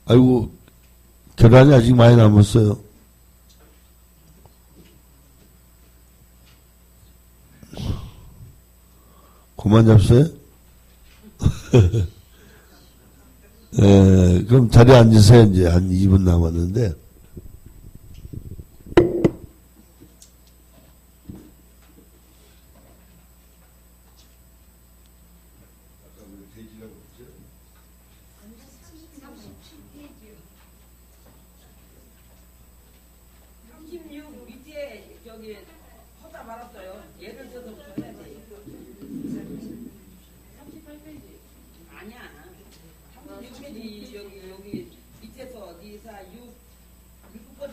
아이고, 계란이 아직 많이 남았어요. 그만 잡세요? 그럼 자리에 앉으세요. 이제 한 2분 남았는데.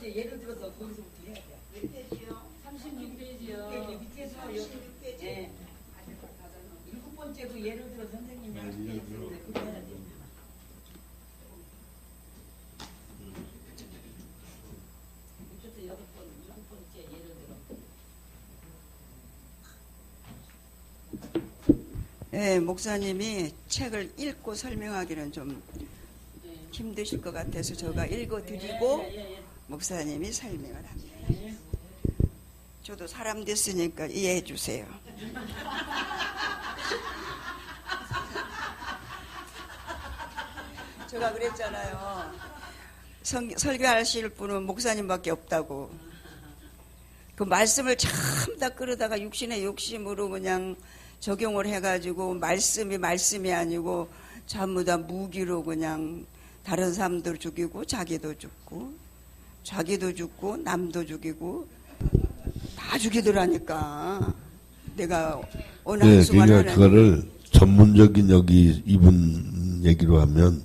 예를 들어서 거기서부터 해야 돼요. 몇 페이지요? 36페이지요. 밑에서 36페이지? 네. 7번째도 예를 들어 선생님이 하는 게 있는데 그거 해야 돼요. 밑에서 7번째 예를 들어. 네, 목사님이 책을 읽고 설명하기는 좀 힘드실 것 같아서 제가 읽어드리고 목사님이 설명을 합니다. 저도 사람 됐으니까 이해해 주세요. 제가 그랬잖아요. 설교하실 분은 목사님밖에 없다고. 그 말씀을 참 다 끌어다가 육신의 욕심으로 그냥 적용을 해가지고 말씀이 아니고 전부 다 무기로 그냥 다른 사람도 죽이고 자기도 죽고 남도 죽이고 다 죽이더라니까. 내가 어느 한순간 그러니까 그거를 전문적인 여기 이분 얘기로 하면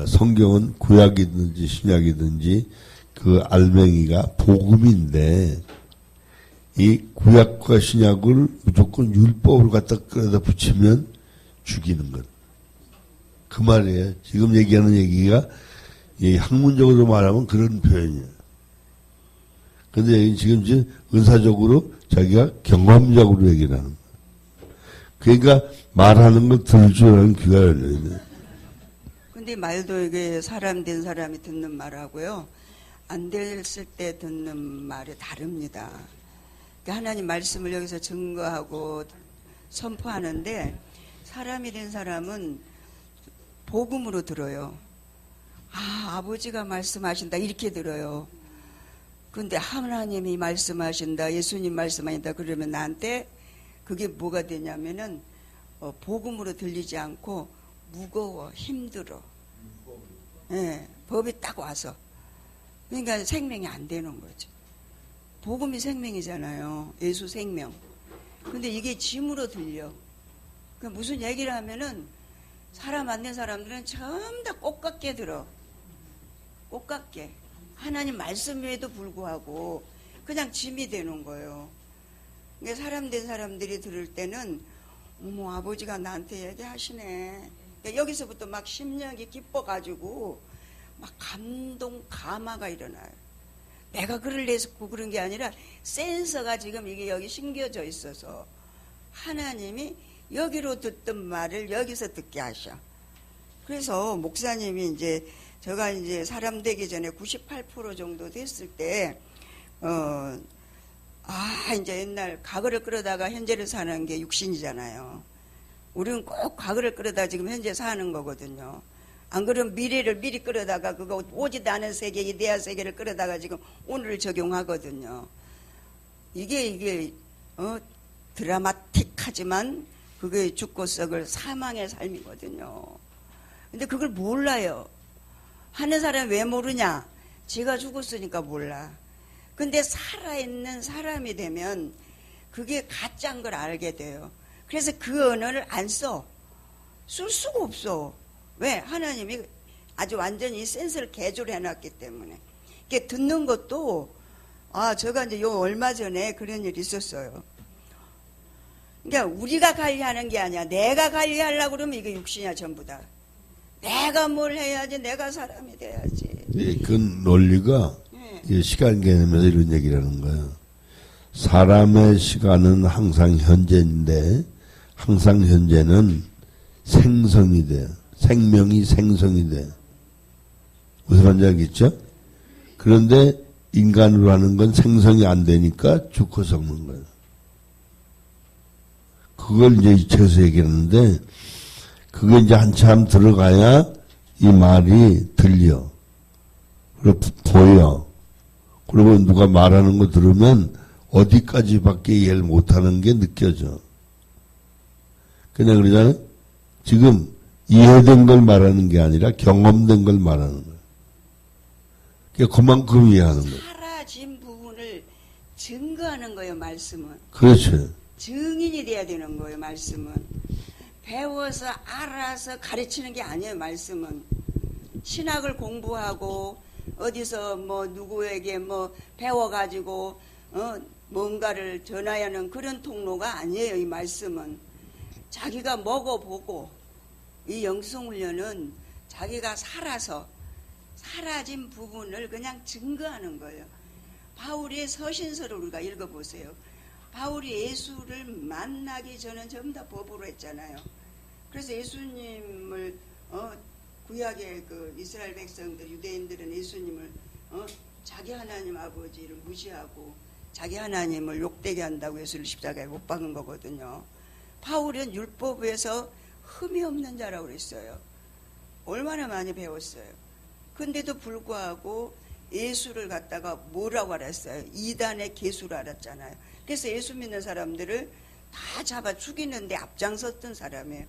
성경은 구약이든지 신약이든지 그 알맹이가 복음인데 이 구약과 신약을 무조건 율법을 갖다 끌어다 붙이면 죽이는 것. 그 말이에요. 지금 얘기하는 얘기가 학문적으로 말하면 그런 표현이에요. 근데 지금 은사적으로 자기가 경험적으로 얘기를 하는 거예요. 그러니까 말하는 걸 들을 줄 아는 귀가 열려야 돼요. 근데 말도 이게 사람 된 사람이 듣는 말하고요. 안 됐을 때 듣는 말이 다릅니다. 그러니까 하나님 말씀을 여기서 증거하고 선포하는데 사람이 된 사람은 복음으로 들어요. 아버지가 말씀하신다 이렇게 들어요. 근데 하나님이 말씀하신다, 예수님 말씀하신다 그러면 나한테 그게 뭐가 되냐면은 복음으로 들리지 않고 무거워, 힘들어. 예, 법이 딱 와서. 그러니까 생명이 안 되는 거죠. 복음이 생명이잖아요. 예수 생명. 근데 이게 짐으로 들려. 그러니까 무슨 얘기를 하면은 사람 안 된 사람들은 전부 다 꽃같게 들어. 꽃같게. 하나님 말씀에도 불구하고 그냥 짐이 되는 거예요. 그러니까 사람 된 사람들이 들을 때는 어머 아버지가 나한테 얘기하시네. 그러니까 여기서부터 막 심령이 기뻐가지고 막 감동 감화가 일어나요. 내가 글을 내서 그런 게 아니라 센서가 지금 이게 여기 심겨져 있어서 하나님이 여기로 듣던 말을 여기서 듣게 하셔. 그래서 목사님이 제가 사람 되기 전에 98% 정도 됐을 때, 이제 옛날 과거를 끌어다가 현재를 사는 게 육신이잖아요. 우리는 꼭 과거를 끌어다 지금 현재 사는 거거든요. 안 그러면 미래를 미리 끌어다가 그거 오지도 않은 세계, 이데아 세계를 끌어다가 지금 오늘을 적용하거든요. 이게 드라마틱하지만 그게 죽고 썩을 사망의 삶이거든요. 근데 그걸 몰라요. 하는 사람이 왜 모르냐? 지가 죽었으니까 몰라. 근데 살아있는 사람이 되면 그게 가짜인 걸 알게 돼요. 그래서 그 언어를 안 써. 쓸 수가 없어. 왜? 하나님이 아주 완전히 센스를 개조를 해놨기 때문에. 이게 듣는 것도, 제가 얼마 전에 그런 일이 있었어요. 그러니까 우리가 관리하는 게 아니야. 내가 관리하려고 그러면 이게 육신이야, 전부 다. 내가 뭘 해야지, 내가 사람이 돼야지. 그 논리가 시간 개념에서 이런 얘기를 하는 거예요. 사람의 시간은 항상 현재인데, 항상 현재는 생성이 돼요. 생명이 생성이 돼. 무슨 말인지 알겠죠? 그런데 인간으로 하는 건 생성이 안 되니까 죽고 썩는 거예요. 그걸 이제 이 책에서 얘기하는데, 그게 이제 한참 들어가야 이 말이 들려. 그리고 보여. 그리고 누가 말하는 거 들으면 어디까지밖에 이해를 못하는 게 느껴져. 그냥 그러잖아요. 지금 이해된 걸 말하는 게 아니라 경험된 걸 말하는 거예요. 그만큼 이해하는 거예요. 사라진 부분을 증거하는 거예요, 말씀은. 그렇죠. 증인이 돼야 되는 거예요, 말씀은. 배워서 알아서 가르치는 게 아니에요, 말씀은. 신학을 공부하고 어디서 뭐 누구에게 뭐 배워가지고 뭔가를 전해야 하는 그런 통로가 아니에요, 이 말씀은. 자기가 먹어보고 이 영성훈련은 자기가 살아서 사라진 부분을 그냥 증거하는 거예요. 바울의 서신서를 우리가 읽어보세요. 바울이 예수를 만나기 전에 전부 다 법으로 했잖아요. 그래서 예수님을 구약의 그 이스라엘 백성들, 유대인들은 예수님을 자기 하나님 아버지를 무시하고 자기 하나님을 욕되게 한다고 예수를 십자가에 못 박은 거거든요. 바울은 율법에서 흠이 없는 자라고 그랬어요. 얼마나 많이 배웠어요. 근데도 불구하고 예수를 갖다가 뭐라고 알았어요? 이단의 개수로 알았잖아요. 그래서 예수 믿는 사람들을 다 잡아 죽이는데 앞장섰던 사람이에요.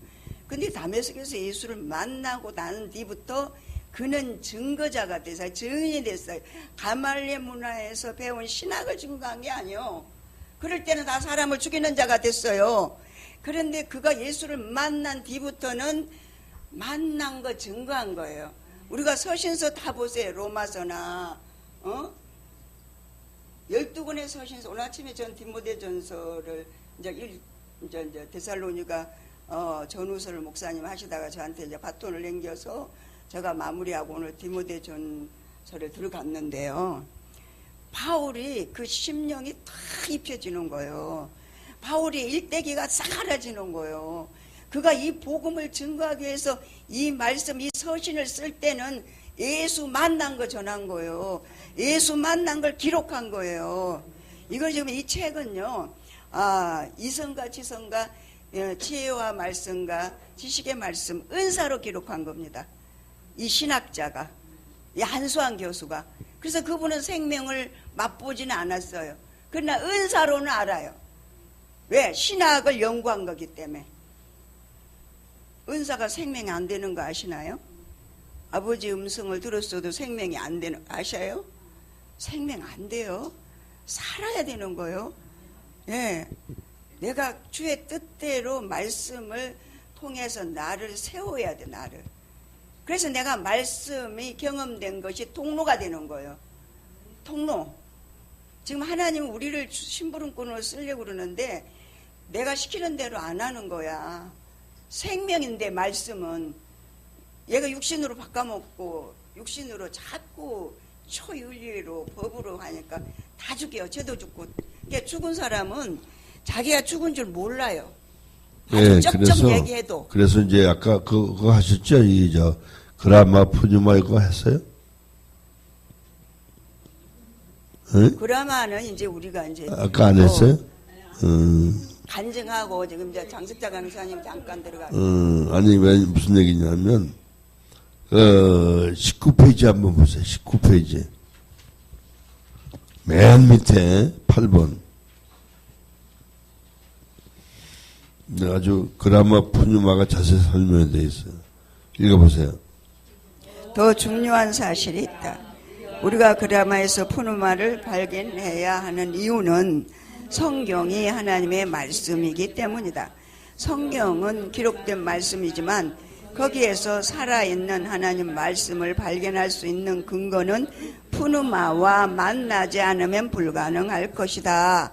근데 다메섹에서 예수를 만나고 나는 뒤부터 그는 증거자가 돼서 증인이 됐어요. 가말리엘 문화에서 배운 신학을 증거한 게 아니에요. 그럴 때는 다 사람을 죽이는 자가 됐어요. 그런데 그가 예수를 만난 뒤부터는 만난 거 증거한 거예요. 우리가 서신서 다 보세요. 로마서나 12권의 서신서. 오늘 아침에 전 디모데전서를 이제 데살로니가 전후서를 목사님 하시다가 저한테 이제 바톤을 넘겨서 제가 마무리하고 오늘 디모데전서를 들어갔는데요. 바울이 그 심령이 다 입혀지는 거예요. 바울의 일대기가 사라지는 거예요. 그가 이 복음을 증거하기 위해서 이 말씀, 이 서신을 쓸 때는 예수 만난 거 전한 거예요. 예수 만난 걸 기록한 거예요. 이걸 지금 이 책은요, 이성과 지성과 지혜와 말씀과 지식의 말씀, 은사로 기록한 겁니다. 이 신학자가, 이 한수환 교수가. 그래서 그분은 생명을 맛보지는 않았어요. 그러나 은사로는 알아요. 왜? 신학을 연구한 거기 때문에. 은사가 생명이 안 되는 거 아시나요? 아버지 음성을 들었어도 생명이 안 되는 거 아셔요? 생명 안 돼요. 살아야 되는 거예요. 예. 내가 주의 뜻대로 말씀을 통해서 나를 세워야 돼, 나를. 그래서 내가 말씀이 경험된 것이 통로가 되는 거예요. 통로. 지금 하나님은 우리를 심부름꾼으로 쓰려고 그러는데 내가 시키는 대로 안 하는 거야. 생명인데 말씀은 얘가 육신으로 바꿔먹고 육신으로 자꾸 초윤리로 법으로 하니까 다 죽여요. 쟤도 죽고. 그러니까 죽은 사람은 자기가 죽은 줄 몰라요. 아주 쩍쩍 얘기해도. 그래서 이제 아까 그거 하셨죠? 그라마 푸뉴마 이거 했어요? 응? 그라마는 이제 우리가 이제 아까 안 했어요? 간증하고 지금 이제 장석자 강사님 잠깐 들어가고. 아니 왜 무슨 얘기냐면 19페이지 한번 보세요. 19페이지 맨 밑에 8번. 아주 그라마 푸뉴마가 자세히 설명이 되어 있어요. 읽어보세요. 더 중요한 사실이 있다. 우리가 그라마에서 푸누마를 발견해야 하는 이유는 성경이 하나님의 말씀이기 때문이다. 성경은 기록된 말씀이지만 거기에서 살아있는 하나님 말씀을 발견할 수 있는 근거는 푸누마와 만나지 않으면 불가능할 것이다.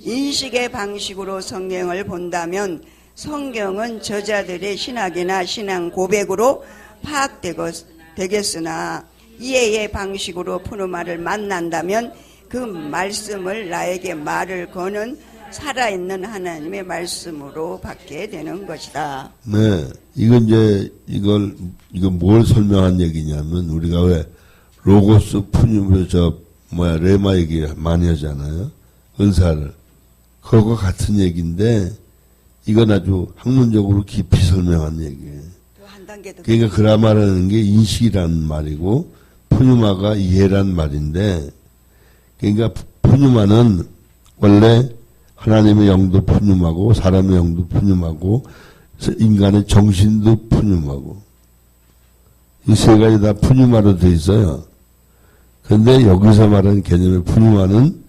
인식의 방식으로 성경을 본다면 성경은 저자들의 신학이나 신앙 고백으로 파악되겠으나 이해의 방식으로 푸누마를 만난다면 그 말씀을 나에게 말을 거는 살아있는 하나님의 말씀으로 받게 되는 것이다. 네. 이건 뭘 설명한 얘기냐면, 우리가 왜, 로고스 푸뉴, 레마 얘기 많이 하잖아요. 은사를. 그거와 같은 얘기인데, 이건 아주 학문적으로 깊이 설명한 얘기예요. 또 한 단계 더. 그러니까 그라마라는 게 인식이라는 말이고, 푸뉴마가 이해란 말인데, 그러니까 푸뉴마는 원래 하나님의 영도 푸뉴마고, 사람의 영도 푸뉴마고, 인간의 정신도 푸뉴마고, 이 세 가지 다 푸뉴마로 돼 있어요. 그런데 여기서 말하는 개념의 푸뉴마는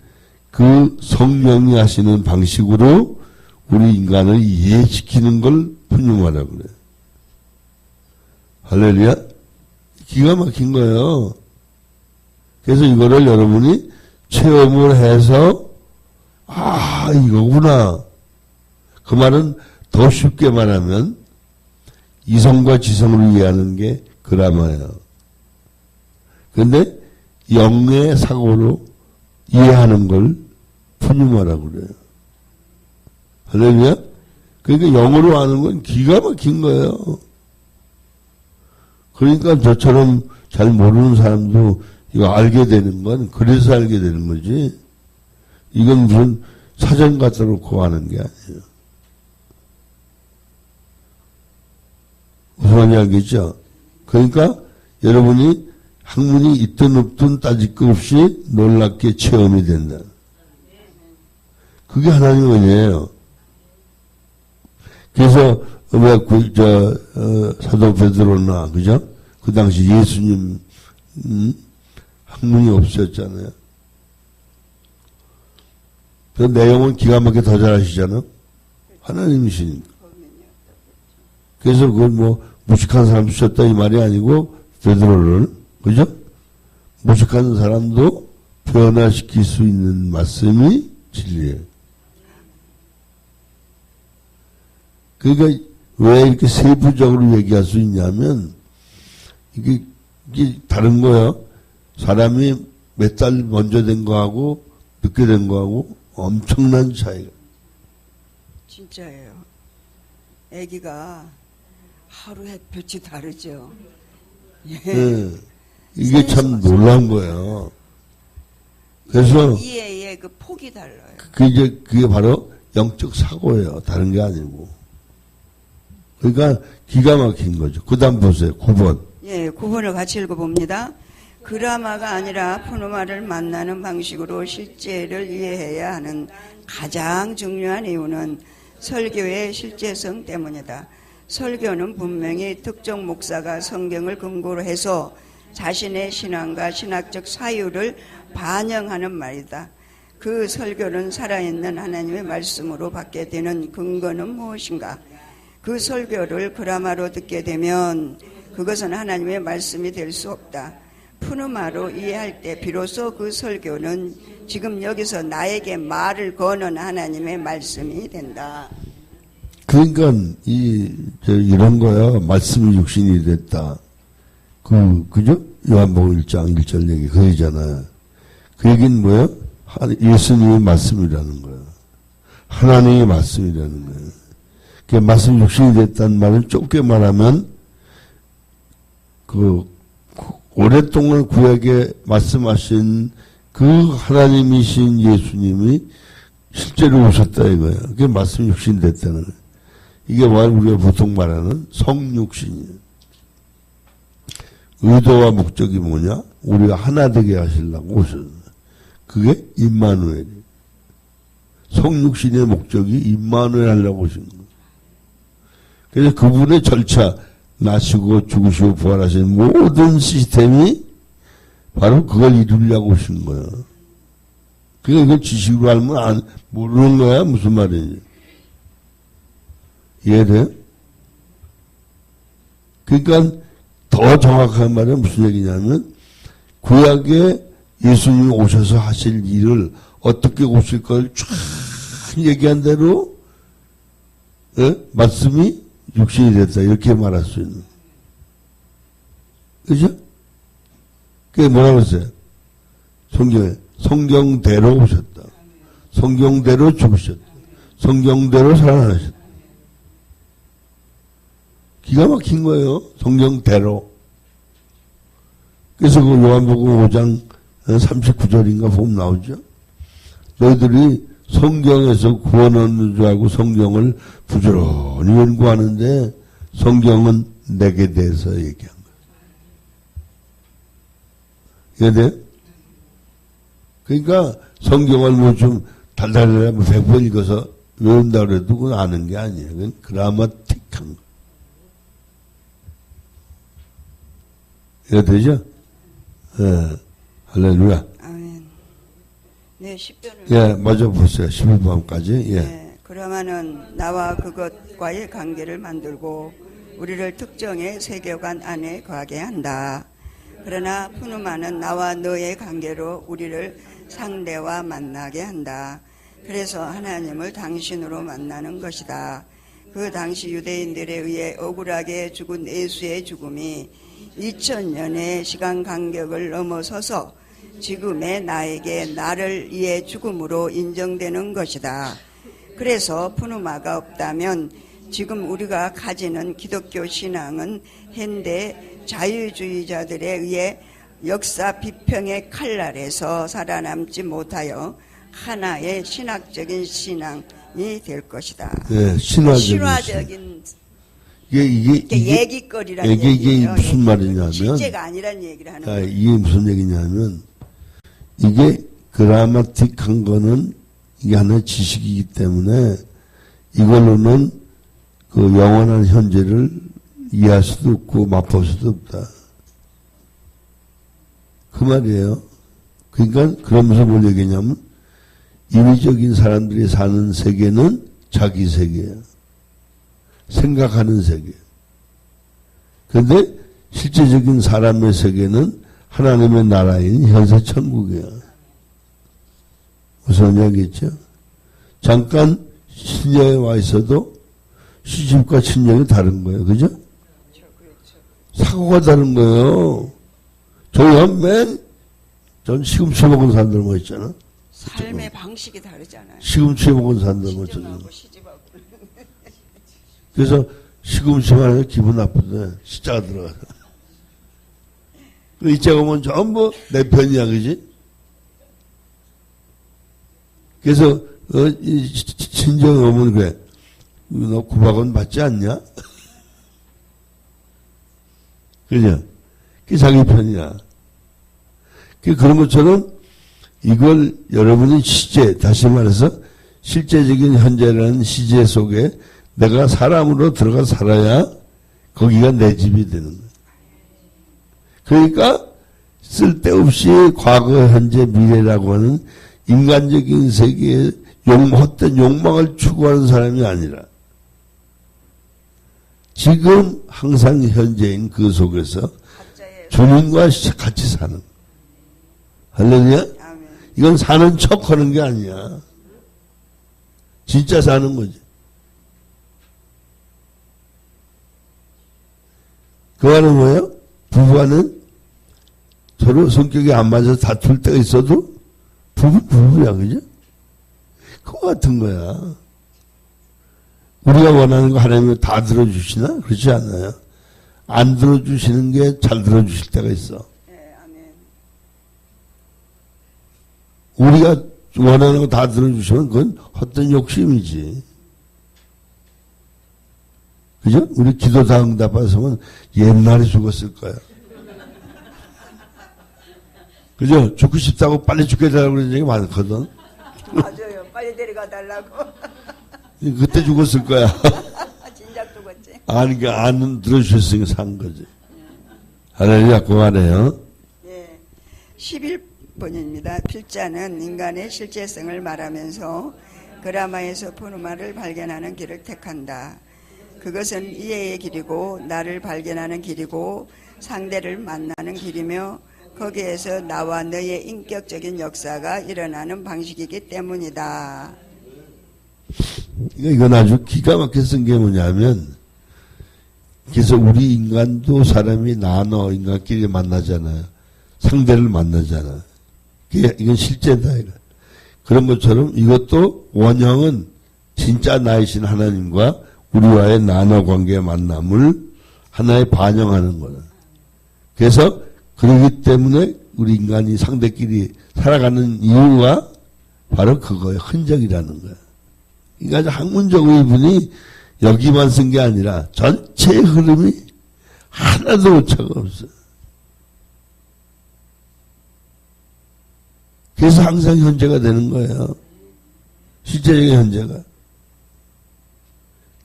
그 성령이 하시는 방식으로 우리 인간을 이해시키는 걸 푸뉴마라고 그래요. 할렐루야? 기가 막힌 거예요. 그래서 이거를 여러분이 체험을 해서 이거구나. 그 말은 더 쉽게 말하면 이성과 지성으로 이해하는 게 그라마예요. 그런데 영의 사고로 이해하는 걸 푸뉴마라고 그래요. 할렐루야? 그러니까 영어로 아는 건 기가 막힌 거예요. 그러니까 저처럼 잘 모르는 사람도 이거 알게 되는 건 그래서 알게 되는 거지. 이건 무슨 사전 갖다 놓고 하는 게 아니에요. 무슨 말인지 알겠죠? 그러니까 여러분이 학문이 있든 없든 따질 것 없이 놀랍게 체험이 된다. 그게 하나님 은혜예요. 그래서 왜 사도 베드로나 그죠? 그 당시 예수님 학문이 없었잖아요. 그 내용은 기가 막히게 더 잘하시잖아. 하나님이시니까. 그래서 그걸 무식한 사람 쓰셨다 이 말이 아니고 베드로를 그죠? 무식한 사람도 변화시킬 수 있는 말씀이 진리예요. 그러니까 왜 이렇게 세부적으로 얘기할 수 있냐면 이게 다른 거예요. 사람이 몇 달 먼저 된 거하고 늦게 된 거하고 엄청난 차이가. 진짜예요. 아기가 하루 햇볕이 다르죠. 예. 네. 이게 참 놀라운 거예요. 그래서 이해의 그 폭이 달라요. 그게 바로 영적 사고예요. 다른 게 아니고. 그러니까 기가 막힌 거죠. 그 다음 보세요. 9번. 예, 9번을 같이 읽어봅니다. 그라마가 아니라 푸누마를 만나는 방식으로 실제를 이해해야 하는 가장 중요한 이유는 설교의 실제성 때문이다. 설교는 분명히 특정 목사가 성경을 근거로 해서 자신의 신앙과 신학적 사유를 반영하는 말이다. 그 설교는 살아있는 하나님의 말씀으로 받게 되는 근거는 무엇인가? 그 설교를 그라마로 듣게 되면 그것은 하나님의 말씀이 될 수 없다. 푸누마로 이해할 때 비로소 그 설교는 지금 여기서 나에게 말을 거는 하나님의 말씀이 된다. 그러니까 이런 거야. 말씀이 육신이 됐다. 그죠? 요한복음 1장 1절 얘기 그거잖아요. 그 얘기는 뭐예요? 예수님의 말씀이라는 거예요. 하나님의 말씀이라는 거예요. 그 말씀 육신이 됐다는 말은 좁게 말하면 오랫동안 구약에 말씀하신 그 하나님이신 예수님이 실제로 오셨다 이거예요. 그게 말씀 육신이 됐다는 거예요. 이게 우리가 보통 말하는 성육신이에요. 의도와 목적이 뭐냐? 우리가 하나 되게 하시려고 오셨어요. 그게 임마누엘이에요. 성육신의 목적이 임마누엘 하려고 오신 거예요. 그래서 그분의 절차, 나시고 죽으시고 부활하신 모든 시스템이 바로 그걸 이루려고 오신 거예요. 그러니까 이걸 지식으로 알면 모르는 거야. 무슨 말이지? 이해돼요? 그러니까 더 정확한 말은 무슨 얘기냐면 구약에 예수님이 오셔서 하실 일을 어떻게 오실 걸 쫙 얘기한 대로 말씀이 육신이 됐다 이렇게 말할 수 있는. 그죠? 그게 뭐라고 했어요? 성경에 성경대로 오셨다. 성경대로 죽으셨다. 성경대로 살아나셨다. 기가 막힌 거예요. 성경대로. 그래서 그 요한복음 5장 39절인가 보면 나오죠. 너희들이 성경에서 구원 얻는 줄 알고 성경을 부지런히 연구하는데 성경은 내게 대해서 얘기한 거예요. 이해돼요? 그러니까 성경을 뭐 좀 달달달달 100번 읽어서 외운다 그래도 그건 아는 게 아니에요. 그건 그라마틱한 거. 이해되죠? 예. 할렐루야. 아멘. 네, 10편을. 예, 맞아 보세요. 11번까지. 예. 네, 그러면은 나와 그것과의 관계를 만들고 우리를 특정의 세계관 안에 거하게 한다. 그러나 푸누마는 나와 너의 관계로 우리를 상대와 만나게 한다. 그래서 하나님을 당신으로 만나는 것이다. 그 당시 유대인들에 의해 억울하게 죽은 예수의 죽음이 2000년의 시간 간격을 넘어서서 지금의 나에게 나를 위해 죽음으로 인정되는 것이다. 그래서 푸누마가 없다면 지금 우리가 가지는 기독교 신앙은 현대 자유주의자들에 의해 역사 비평의 칼날에서 살아남지 못하여 하나의 신학적인 신앙이 될 것이다. 예, 신화적인 이게 얘기거리라는 이게 얘기예요. 무슨 말이냐면 실제가 아니란 얘기를 하는 거예요. 이게 무슨 얘기냐면 이게 그라마틱한 거는 이게 하나의 지식이기 때문에 이걸로는 그 영원한 현재를 이해할 수도 없고 맛볼 수도 없다. 그 말이에요. 그러니까 그러면서 뭘 얘기냐면 인위적인 사람들이 사는 세계는 자기 세계예요. 생각하는 세계. 그런데 실제적인 사람의 세계는 하나님의 나라인 현세 천국이야. 무슨 이야기겠죠? 잠깐 신녀에 와 있어도 시집과 친정이 다른 거예요. 그죠? 사고가 다른 거예요. 전 시금치 먹은 사람들 뭐 있잖아. 삶의 방식이 다르잖아요. 시금치 먹은 사람들 뭐 있잖아. 친정하고 시집하고. 그래서 시금치만 해도 기분 나쁘대. 시자가 들어가서. 이자가 오면 전부 내 편이야, 그지? 그래서, 친정에 오면 그래. 너 구박은 받지 않냐? 그죠? 그게 자기 편이야. 그런 것처럼 이걸 여러분이 시제, 다시 말해서 실제적인 현재라는 시제 속에 내가 사람으로 들어가 살아야 거기가 내 집이 되는 거야. 그러니까 쓸데없이 과거, 현재, 미래라고 하는 인간적인 세계에 헛된 욕망을 추구하는 사람이 아니라 지금 항상 현재인 그 속에서 주님과 같이 사는. 할렐루야? 이건 사는 척 하는 게 아니야. 진짜 사는 거지. 그 말은 뭐예요? 부부와는 서로 성격이 안 맞아서 다툴 때가 있어도 부부야, 그죠? 그거 같은 거야. 우리가 원하는 거 하나님이 다 들어주시나? 그렇지 않나요? 안 들어주시는 게 잘 들어주실 때가 있어. 네, 아멘. 우리가 원하는 거 다 들어주시면 그건 헛된 욕심이지. 그죠? 우리 기도 다 응답받았으면 옛날에 죽었을 거야. 그죠? 죽고 싶다고 빨리 죽게 되라고 그런 얘기 많거든. 맞아요. 빨리 데려가 달라고. 그때 죽었을 거야. 진작 죽었지. 아니, 그러니까 안 들어주셨으니까 산 거지. 할렐루야, 그만해요. 예. 11번입니다. 필자는 인간의 실제성을 말하면서 그라마에서 푸누마를 발견하는 길을 택한다. 그것은 이해의 길이고 나를 발견하는 길이고 상대를 만나는 길이며 거기에서 나와 너의 인격적인 역사가 일어나는 방식이기 때문이다. 이건 아주 기가 막히게 쓴 게 뭐냐면, 그래서 우리 인간도 사람이 나눠 인간끼리 만나잖아요. 상대를 만나잖아. 이건 실제다. 이거. 그런 것처럼 이것도 원형은 진짜 나이신 하나님과 우리와의 나눠 관계의 만남을 하나에 반영하는 거다. 그래서 그러기 때문에 우리 인간이 상대끼리 살아가는 이유가 바로 그거의 흔적이라는 거야. 그러니까 학문적 의분이 여기만 쓴 게 아니라 전체의 흐름이 하나도 오차가 없어. 그래서 항상 현재가 되는 거예요. 실제적인 현재가.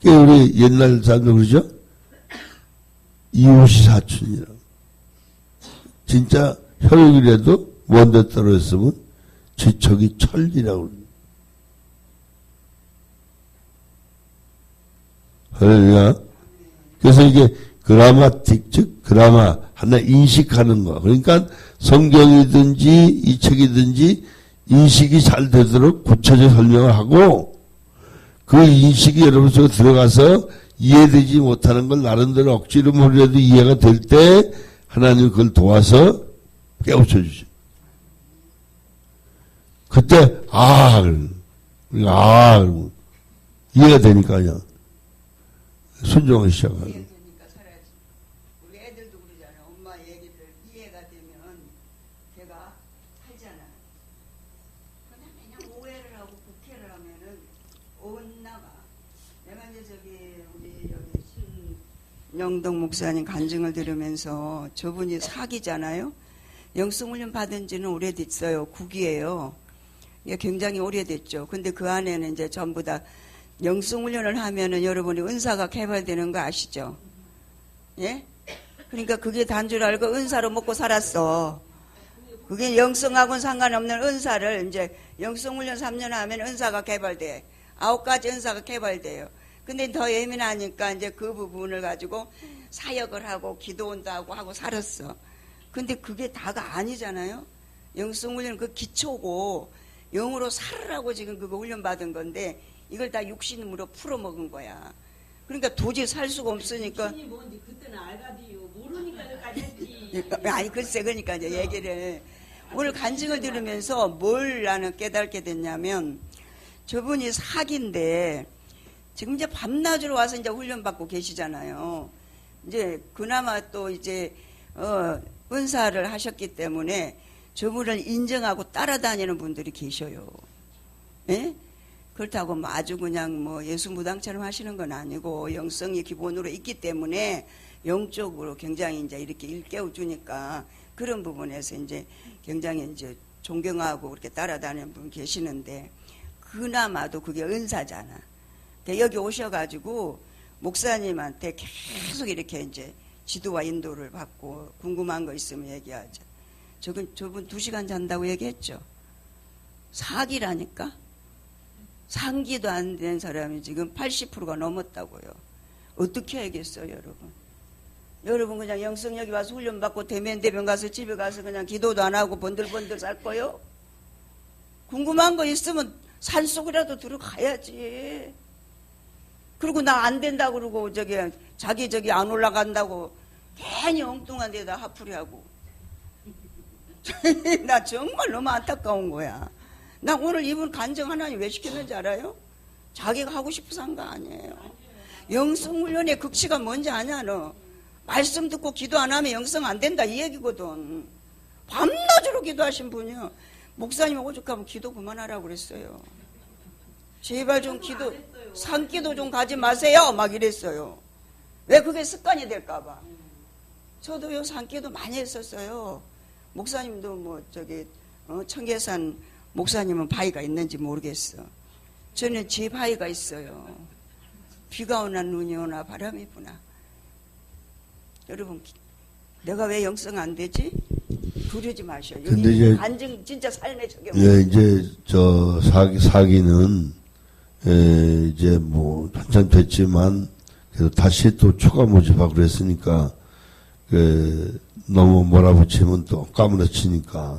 우리 옛날 사람도 그러죠? 이웃이 사촌이라고. 진짜 혈육이라도 원대 떨어졌으면 지척이 천리라고 그러죠. 할렐루야. 그래서 이게 그라마틱, 즉 그라마 하나 인식하는 거. 그러니까 성경이든지 이 책이든지 인식이 잘 되도록 구체적 설명을 하고 그 인식이 여러분 속에 들어가서 이해되지 못하는 걸 나름대로 억지로 몰라도 이해가 될 때 하나님이 그걸 도와서 깨우쳐 주죠. 그때 그러면 이해가 되니까요. 순종하기 시작하고. 이해되니까 살아야지. 우리 애들도 그러잖아. 엄마 얘기를 이해가 되면 걔가 살잖아. 그냥 오해를 하고 국회를 하면은 온 나가. 내가 이제 우리 여기 신영동 목사님 간증을 들으면서 저분이 사기잖아요. 영성훈련 받은 지는 오래됐어요. 9기예요. 이게 굉장히 오래됐죠. 근데 그 안에는 이제 전부 다 영성훈련을 하면은 여러분이 은사가 개발되는 거 아시죠? 예? 그러니까 그게 단 줄 알고 은사로 먹고 살았어. 그게 영성하고는 상관없는 은사를 이제 영성훈련 3년 하면 은사가 개발돼. 9가지 은사가 개발돼요. 근데 더 예민하니까 이제 그 부분을 가지고 사역을 하고 기도원도 하고 살았어. 근데 그게 다가 아니잖아요. 영성훈련은 그 기초고 영으로 살으라고 지금 그거 훈련받은 건데 이걸 다 육신으로 풀어먹은 거야. 그러니까 도저히 살 수가 없으니까. 육신이 뭔지 그때는 알가지요. 모르니까 여기까지 했지. 아니 글쎄 그러니까 이제 얘기를 오늘 간증을 들으면서 뭘 나는 깨닫게 됐냐면 저분이 사기인데 지금 이제 밤낮으로 와서 이제 훈련받고 계시잖아요. 이제 그나마 또 이제 은사를 하셨기 때문에 저분을 인정하고 따라다니는 분들이 계셔요. 예? 그렇다고 뭐 아주 그냥 뭐 예수 무당처럼 하시는 건 아니고 영성이 기본으로 있기 때문에 영적으로 굉장히 이제 이렇게 일깨워 주니까 그런 부분에서 이제 굉장히 이제 존경하고 그렇게 따라다니는 분 계시는데 그나마도 그게 은사잖아. 그러니까 여기 오셔가지고 목사님한테 계속 이렇게 이제 지도와 인도를 받고 궁금한 거 있으면 얘기하죠. 저분 2시간 잔다고 얘기했죠. 사기라니까? 상기도 안 된 사람이 지금 80%가 넘었다고요. 어떻게 해야겠어요, 여러분? 여러분 그냥 영성여기 와서 훈련받고 대면대면 가서 집에 가서 그냥 기도도 안 하고 번들번들 살 거요? 궁금한 거 있으면 산속이라도 들어가야지. 그리고 나 안 된다고 그러고 자기 안 올라간다고 괜히 엉뚱한 데다 화풀이하고. 나 정말 너무 안타까운 거야. 나 오늘 이분 간증 하나님 왜 시켰는지 알아요? 자기가 하고 싶어서 한 거 아니에요. 영성훈련의 극치가 뭔지 아냐 너? 말씀 듣고 기도 안 하면 영성 안 된다 이 얘기거든. 밤낮으로 기도하신 분이요. 목사님 오죽하면 기도 그만하라고 그랬어요. 제발 좀 기도 산기도 좀 가지 마세요 막 이랬어요. 왜 그게 습관이 될까 봐. 저도요 산기도 많이 했었어요. 목사님도 뭐 청계산 목사님은 바위가 있는지 모르겠어. 저는 제 바위가 있어요. 비가 오나 눈이 오나 바람이 부나. 여러분 내가 왜 영성 안 되지? 두려지 마셔. 근데 이제 간증 진짜 삶의 적용. 예, 이제 사기는 이제 뭐 한참 됐지만 그래도 다시 또 추가 모집하고 그랬으니까 너무 몰아붙이면 또 까무러치니까.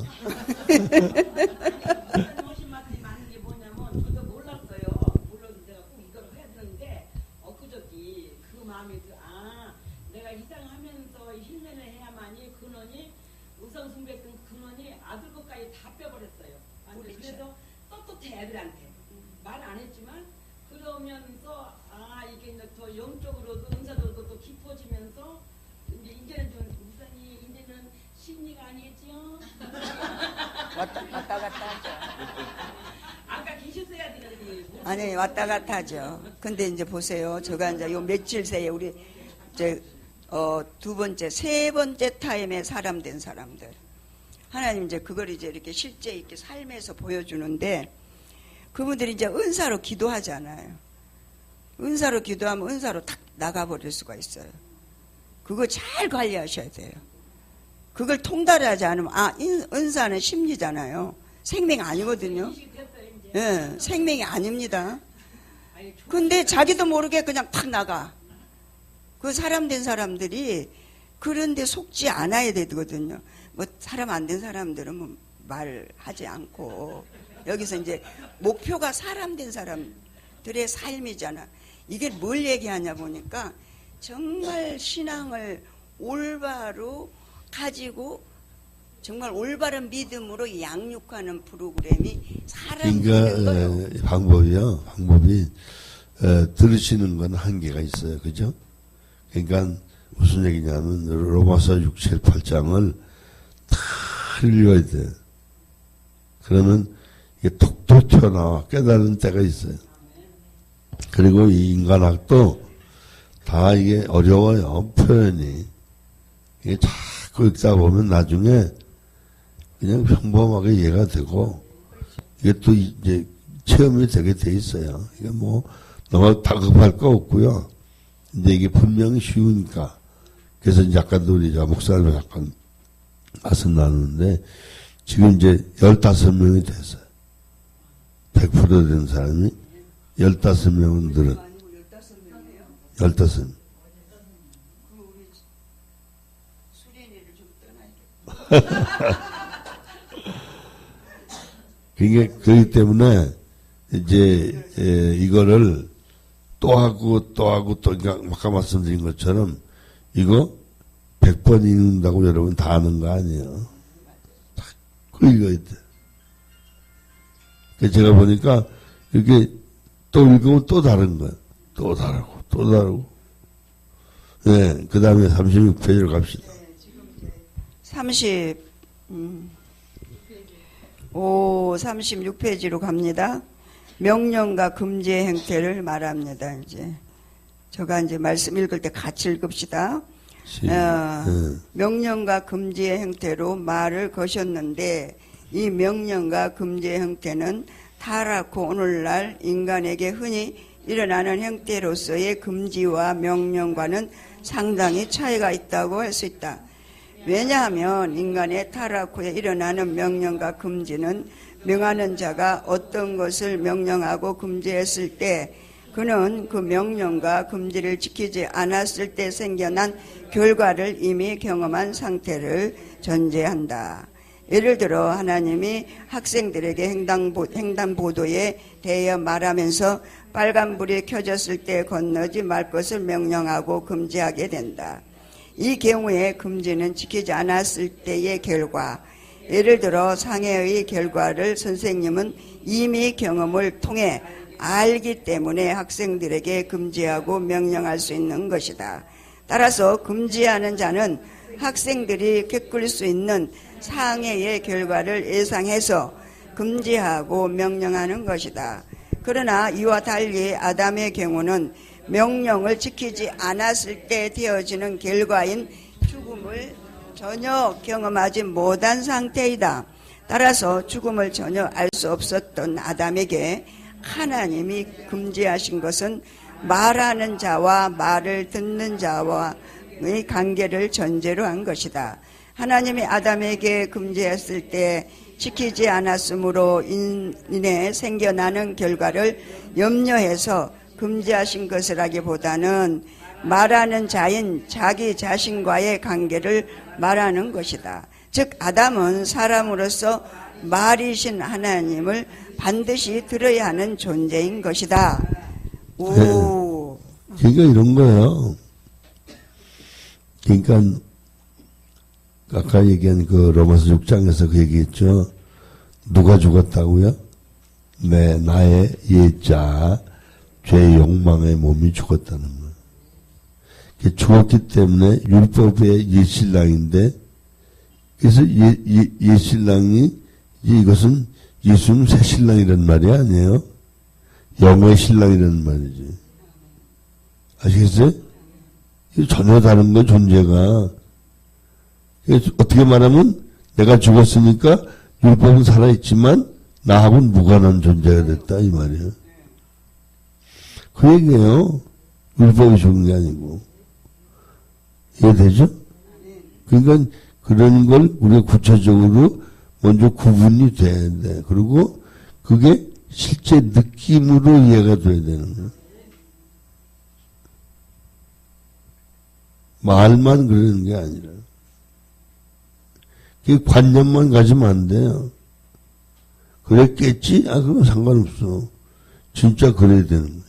말씀이 많은 게 뭐냐면 저도 몰랐어요. 몰라서 내가 꼭 이걸 해야 되는데 엊그저께 그 마음이 내가 이상하면서 힐면을 해야만이 근원이 우상숭배했던 근원이 아들 것까지 다 빼버렸어요. 완전. 그래서 떳떳해 애들한테 말 안 했지만 그런 배우면서 이게 이제 더 영적으로도 은사도도 또 깊어지면서 이제는 좀 목사님 이제는 심리가 아니겠지요? 왔다 갔다 하죠. 아까 계셨어야 되는데 아니, 왔다 갔다 하죠. 근데 이제 보세요. 제가 이제 요 며칠 새에 우리 이제 두 번째, 세 번째 타임에 사람 된 사람들. 하나님 이제 그걸 이제 이렇게 실제 이렇게 삶에서 보여주는데 그분들이 이제 은사로 기도하잖아요. 은사로 기도하면 은사로 탁 나가버릴 수가 있어요. 그거 잘 관리하셔야 돼요. 그걸 통달하지 않으면, 은사는 심리잖아요. 생명 아니거든요. 예, 생명이 아닙니다. 근데 자기도 모르게 그냥 탁 나가. 그 사람 된 사람들이 그런데 속지 않아야 되거든요. 뭐 사람 안 된 사람들은 뭐 말하지 않고 여기서 이제 목표가 사람 된 사람들의 삶이잖아. 이게 뭘 얘기하냐 보니까 정말 신앙을 올바로 가지고 정말 올바른 믿음으로 양육하는 프로그램이 사람 그러니까 방법이 들으시는 건 한계가 있어요. 그죠? 그러니까 무슨 얘기냐면 로마서 6, 7, 8장을 다 읽어야 돼. 그러면 이게 톡톡 튀어나와 깨달은 때가 있어요. 그리고 이 인간학도 다 이게 어려워요. 표현이. 이게 자꾸 읽다 보면 나중에 그냥 평범하게 이해가 되고 이게 또 이제 체험이 되게 돼 있어요. 이게 뭐 너무 다급할 거 없고요. 이제 이게 분명히 쉬우니까. 그래서 이제 아까도 우리 목사님 잠깐 말씀 나누는데 지금 이제 15명이 됐어요. 100% 된 사람이 15명은 늘은 15명. 그렇기 때문에 이제 이거를 또 하고 그러니까 아까 말씀드린 것처럼 이거 100번 읽는다고 여러분 다 아는 거 아니에요. 자꾸 읽어야 돼. 그래서 제가 보니까 이렇게 또 읽으면 또 다른 거예요. 또 다르고. 네, 그 다음에 36페이지로 갑시다. 36페이지로 갑니다. 명령과 금지의 행태를 말합니다. 이제 제가 이제 말씀 읽을 때 같이 읽읍시다. 명령과 금지의 형태로 말을 거셨는데 이 명령과 금지의 형태는 타락후 오늘날 인간에게 흔히 일어나는 형태로서의 금지와 명령과는 상당히 차이가 있다고 할 수 있다. 왜냐하면 인간의 타락 후에 일어나는 명령과 금지는 명하는 자가 어떤 것을 명령하고 금지했을 때 그는 그 명령과 금지를 지키지 않았을 때 생겨난 결과를 이미 경험한 상태를 전제한다. 예를 들어 하나님이 학생들에게 횡단보도에 대하여 말하면서 빨간불이 켜졌을 때 건너지 말 것을 명령하고 금지하게 된다. 이 경우에 금지는 지키지 않았을 때의 결과, 예를 들어 상해의 결과를 선생님은 이미 경험을 통해 알기 때문에 학생들에게 금지하고 명령할 수 있는 것이다. 따라서 금지하는 자는 학생들이 겪을 수 있는 상해의 결과를 예상해서 금지하고 명령하는 것이다. 그러나 이와 달리 아담의 경우는 명령을 지키지 않았을 때 되어지는 결과인 죽음을 전혀 경험하지 못한 상태이다. 따라서 죽음을 전혀 알 수 없었던 아담에게 하나님이 금지하신 것은 말하는 자와 말을 듣는 자와의 관계를 전제로 한 것이다. 하나님이 아담에게 금지했을 때 지키지 않았으므로 인해 생겨나는 결과를 염려해서 금지하신 것이라기보다는 말하는 자인 자기 자신과의 관계를 말하는 것이다. 즉 아담은 사람으로서 말이신 하나님을 반드시 들어야 하는 존재인 것이다. 오. 그러니까 이런 거예요. 그러니까 아까 얘기한 그 로마서 6장에서 그 얘기했죠. 누가 죽었다고요? 네, 나의 예자 죄의 욕망에 몸이 죽었다는 거예요. 죽었기 때문에 율법의 옛신랑인데, 그래서 옛신랑이 이것은 예수님 새 신랑이란 말이 아니에요. 영의 신랑이라는 말이지. 아시겠어요? 전혀 다른 거 존재가. 어떻게 말하면 내가 죽었으니까 율법은 살아있지만 나하고는 무관한 존재가 됐다 이 말이에요. 그 얘기예요. 율법이 죽은 게 아니고. 이해되죠? 그러니까 그런 걸 우리가 구체적으로 먼저 구분이 돼야 돼. 그리고 그게 실제 느낌으로 이해가 돼야 되는 거예요. 말만 그러는 게 아니라. 그 관념만 가지면 안 돼요. 그랬겠지? 그건 상관없어. 진짜 그래야 되는 거예요.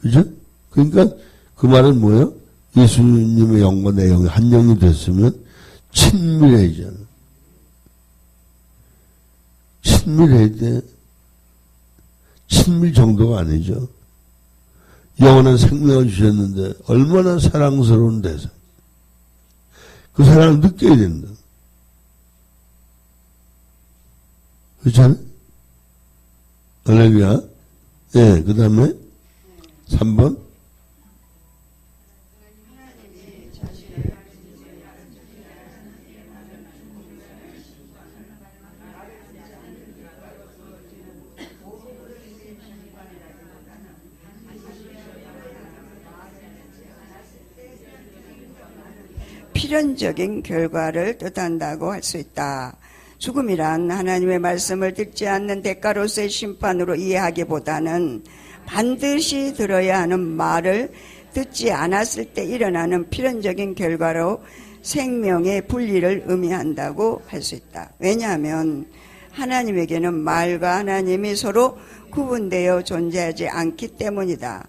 그죠? 그러니까 그 말은 뭐예요? 예수님의 영과 내 영이 한 영이 됐으면 친밀해지잖아. 친밀해야 돼. 친밀 정도가 아니죠. 영원한 생명을 주셨는데 얼마나 사랑스러운 대상. 그 사랑을 느껴야 된다. 그렇잖아요? 할렐루야. 예, 그 다음에 3번. 필연적인 결과를 뜻한다고 할 수 있다. 죽음이란 하나님의 말씀을 듣지 않는 대가로서의 심판으로 이해하기보다는 반드시 들어야 하는 말을 듣지 않았을 때 일어나는 필연적인 결과로 생명의 분리를 의미한다고 할 수 있다. 왜냐하면 하나님에게는 말과 하나님이 서로 구분되어 존재하지 않기 때문이다.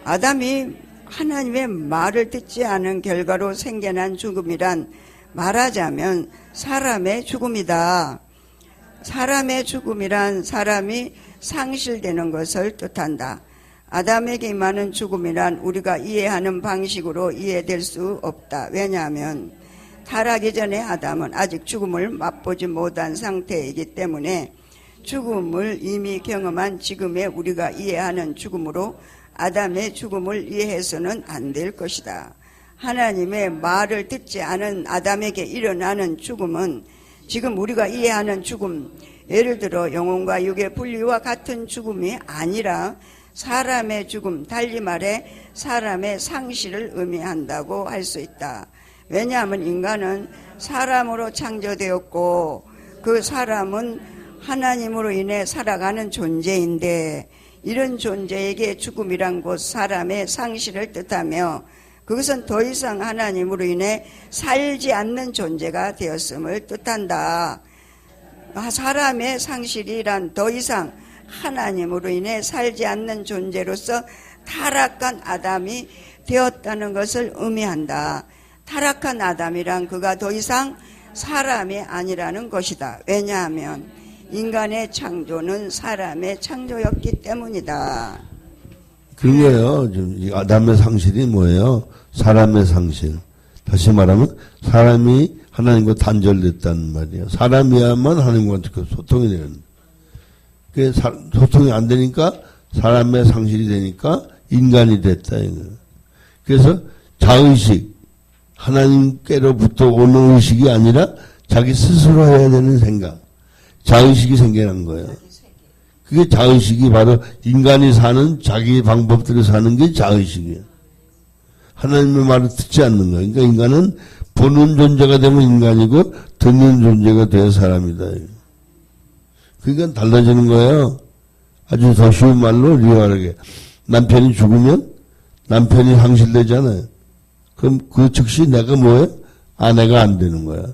아담이 하나님의 말을 듣지 않은 결과로 생겨난 죽음이란 말하자면 사람의 죽음이다. 사람의 죽음이란 사람이 상실되는 것을 뜻한다. 아담에게 임하는 죽음이란 우리가 이해하는 방식으로 이해될 수 없다. 왜냐하면 타락하기 전에 아담은 아직 죽음을 맛보지 못한 상태이기 때문에 죽음을 이미 경험한 지금의 우리가 이해하는 죽음으로 아담의 죽음을 이해해서는 안 될 것이다. 하나님의 말을 듣지 않은 아담에게 일어나는 죽음은 지금 우리가 이해하는 죽음, 예를 들어 영혼과 육의 분리와 같은 죽음이 아니라 사람의 죽음, 달리 말해 사람의 상실을 의미한다고 할 수 있다. 왜냐하면 인간은 사람으로 창조되었고 그 사람은 하나님으로 인해 살아가는 존재인데 이런 존재에게 죽음이란 곧 사람의 상실을 뜻하며 그것은 더 이상 하나님으로 인해 살지 않는 존재가 되었음을 뜻한다. 사람의 상실이란 더 이상 하나님으로 인해 살지 않는 존재로서 타락한 아담이 되었다는 것을 의미한다. 타락한 아담이란 그가 더 이상 사람이 아니라는 것이다. 왜냐하면 인간의 창조는 사람의 창조였기 때문이다. 그거예요. 지금 아담의 상실이 뭐예요? 사람의 상실. 다시 말하면 사람이 하나님과 단절됐다는 말이에요. 사람이야만 하나님과 소통이 되는. 그 소통이 안 되니까 사람의 상실이 되니까 인간이 됐다 이거예요. 그래서 자의식, 하나님께로부터 오는 의식이 아니라 자기 스스로 해야 되는 생각. 자의식이 생겨난 거예요. 그게 자의식이 바로 인간이 사는 자기 방법대로 사는 게 자의식이에요. 하나님의 말을 듣지 않는 거예요. 그러니까 인간은 보는 존재가 되면 인간이고 듣는 존재가 돼야 사람이다. 그러니까 달라지는 거예요. 아주 더 쉬운 말로 리얼하게. 남편이 죽으면 남편이 상실되잖아요. 그럼 그 즉시 내가 뭐예요? 아내가 안 되는 거야.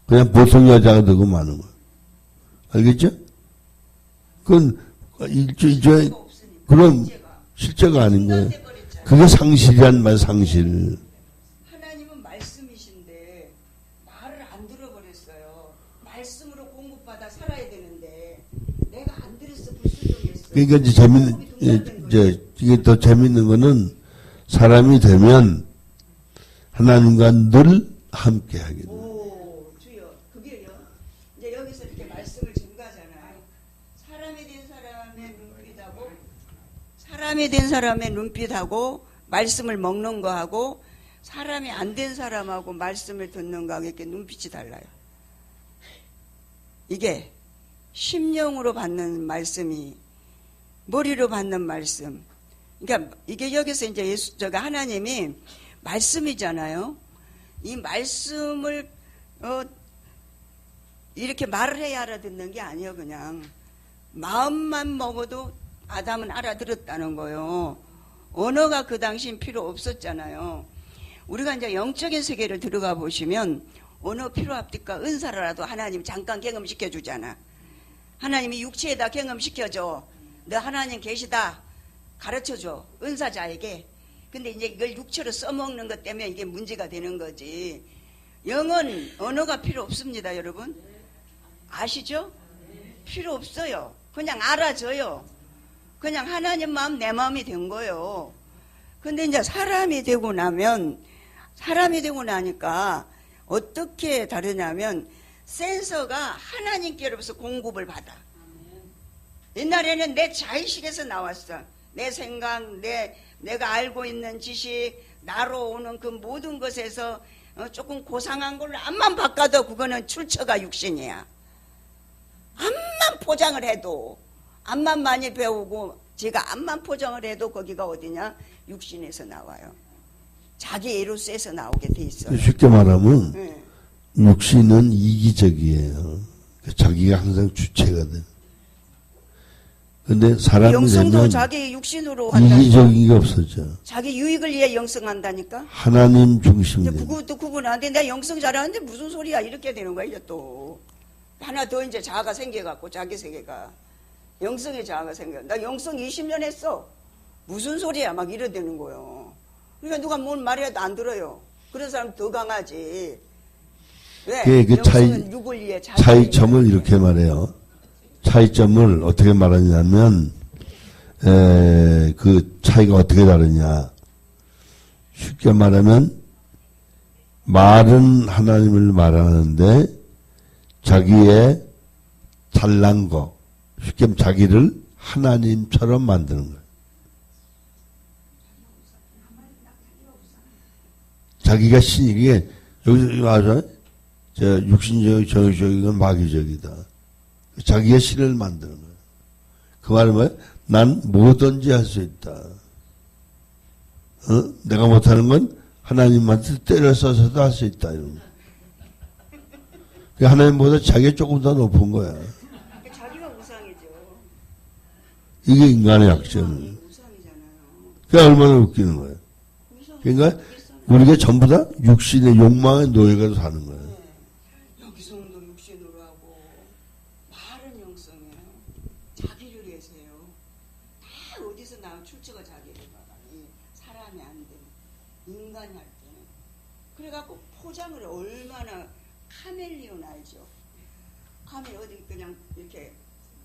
그냥 보통 여자가 되고 마는 거야. 알겠죠? 그건 그런 실제가 아닌 거예요. 그게 상실이란 말, 상실. 하나님은 말씀이신데 말을 안 들어버렸어요. 말씀으로 공급받아 살아야 되는데 내가 안 들었어, 불순종했어. 그러니까 이제 이게 더 재밌는 거는 사람이 되면 하나님과 늘 함께 하게 돼. 오, 주여. 그게요. 이제 여기서 이렇게 말씀을 증가하잖아요. 사람이 된 사람의 눈빛하고 말씀을 먹는 거하고 사람이 안 된 사람하고 말씀을 듣는 거하고 이렇게 눈빛이 달라요. 이게 심령으로 받는 말씀이 머리로 받는 말씀. 그러니까 이게 여기서 이제 하나님이 말씀이잖아요. 이 말씀을 이렇게 말을 해야 알아듣는 게 아니에요. 그냥 마음만 먹어도 아담은 알아들었다는 거예요. 언어가 그 당시엔 필요 없었잖아요. 우리가 이제 영적인 세계를 들어가 보시면 언어 필요 없니까 은사라도 하나님 잠깐 경험시켜 주잖아. 하나님이 육체에다 경험시켜줘. 너 하나님 계시다 가르쳐줘 은사자에게. 근데 이제 이걸 육체로 써먹는 것 때문에 이게 문제가 되는 거지. 영은 언어가 필요 없습니다. 여러분 아시죠? 필요 없어요. 그냥 알아줘요. 그냥 하나님 마음 내 마음이 된 거예요. 근데 이제 사람이 되고 나니까 어떻게 다르냐면 센서가 하나님께로부터 공급을 받아. 옛날에는 내 자의식에서 나왔어. 내 생각, 내가 알고 있는 지식, 나로 오는 그 모든 것에서 조금 고상한 걸로 앞만 바꿔도 그거는 출처가 육신이야. 앞만 포장을 해도, 앞만 많이 배우고 제가 앞만 포장을 해도 거기가 어디냐? 육신에서 나와요. 자기 에로스에서 나오게 돼 있어요. 쉽게 말하면 네. 육신은 이기적이에요. 자기가 항상 주체가 돼. 근데 사람이 영성도 되면 자기 육신으로 한다니까. 이기적인 게 없어져. 자기 유익을 위해 영성한다니까. 하나님 중심이. 그것도 구분 안 돼. 내가 영성 잘하는데 무슨 소리야? 이렇게 되는 거야 이제 또. 하나 더 이제 자아가 생겨갖고 자기 세계가 영성의 자아가 생겨. 나 영성 20년 했어. 무슨 소리야? 막 이래 되는 거예요. 그러니까 누가 뭔 말해도 안 들어요. 그런 사람 더 강하지. 왜? 그 차이점을 이렇게 말해요. 차이점을 어떻게 말하냐면 그 차이가 어떻게 다르냐. 쉽게 말하면 말은 하나님을 말하는데 자기의 잘난 거, 쉽게 말하면 자기를 하나님처럼 만드는 거예요. 자기가 이게 여기서 와서 육신적, 정신적인 건 마귀적이다. 자기의 신을 만드는 거예요. 그 말은 뭐예요? 난 뭐든지 할 수 있다. 내가 못하는 건 하나님한테 때려 써서도 할 수 있다. 이런 거. 하나님보다 자기가 조금 더 높은 거야. 자기가 우상이죠. 이게 인간의 약점. 그게 얼마나 웃기는 거예요. 그러니까 우리가 전부 다 육신의 욕망의 노예가 사는 거예요. 여기서도 육신으로 하고 말은 영성이에요. 자기를 위해서요. 다 어디서 나온 출처가 자기를 봐가니 사람이 안 돼. 인간이 할 때. 그래갖고 포장을 얼마나 카멜리온 알죠? 카멜 어디 그냥 이렇게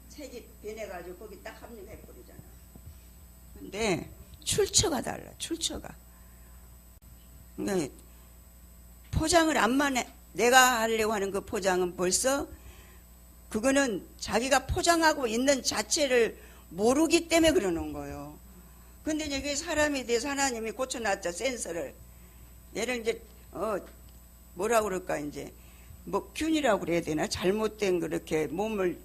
색이 변해가지고 거기 딱 합립해버리잖아. 근데 출처가 달라. 출처가. 그러니까 포장을 안만 해. 내가 하려고 하는 그 포장은 벌써 그거는 자기가 포장하고 있는 자체를 모르기 때문에 그러는 거예요. 근데 이게 사람이 돼서 하나님이 고쳐놨죠. 센서를. 얘를 이제 뭐라 그럴까 이제 뭐 균이라고 그래야 되나? 잘못된 그렇게 몸을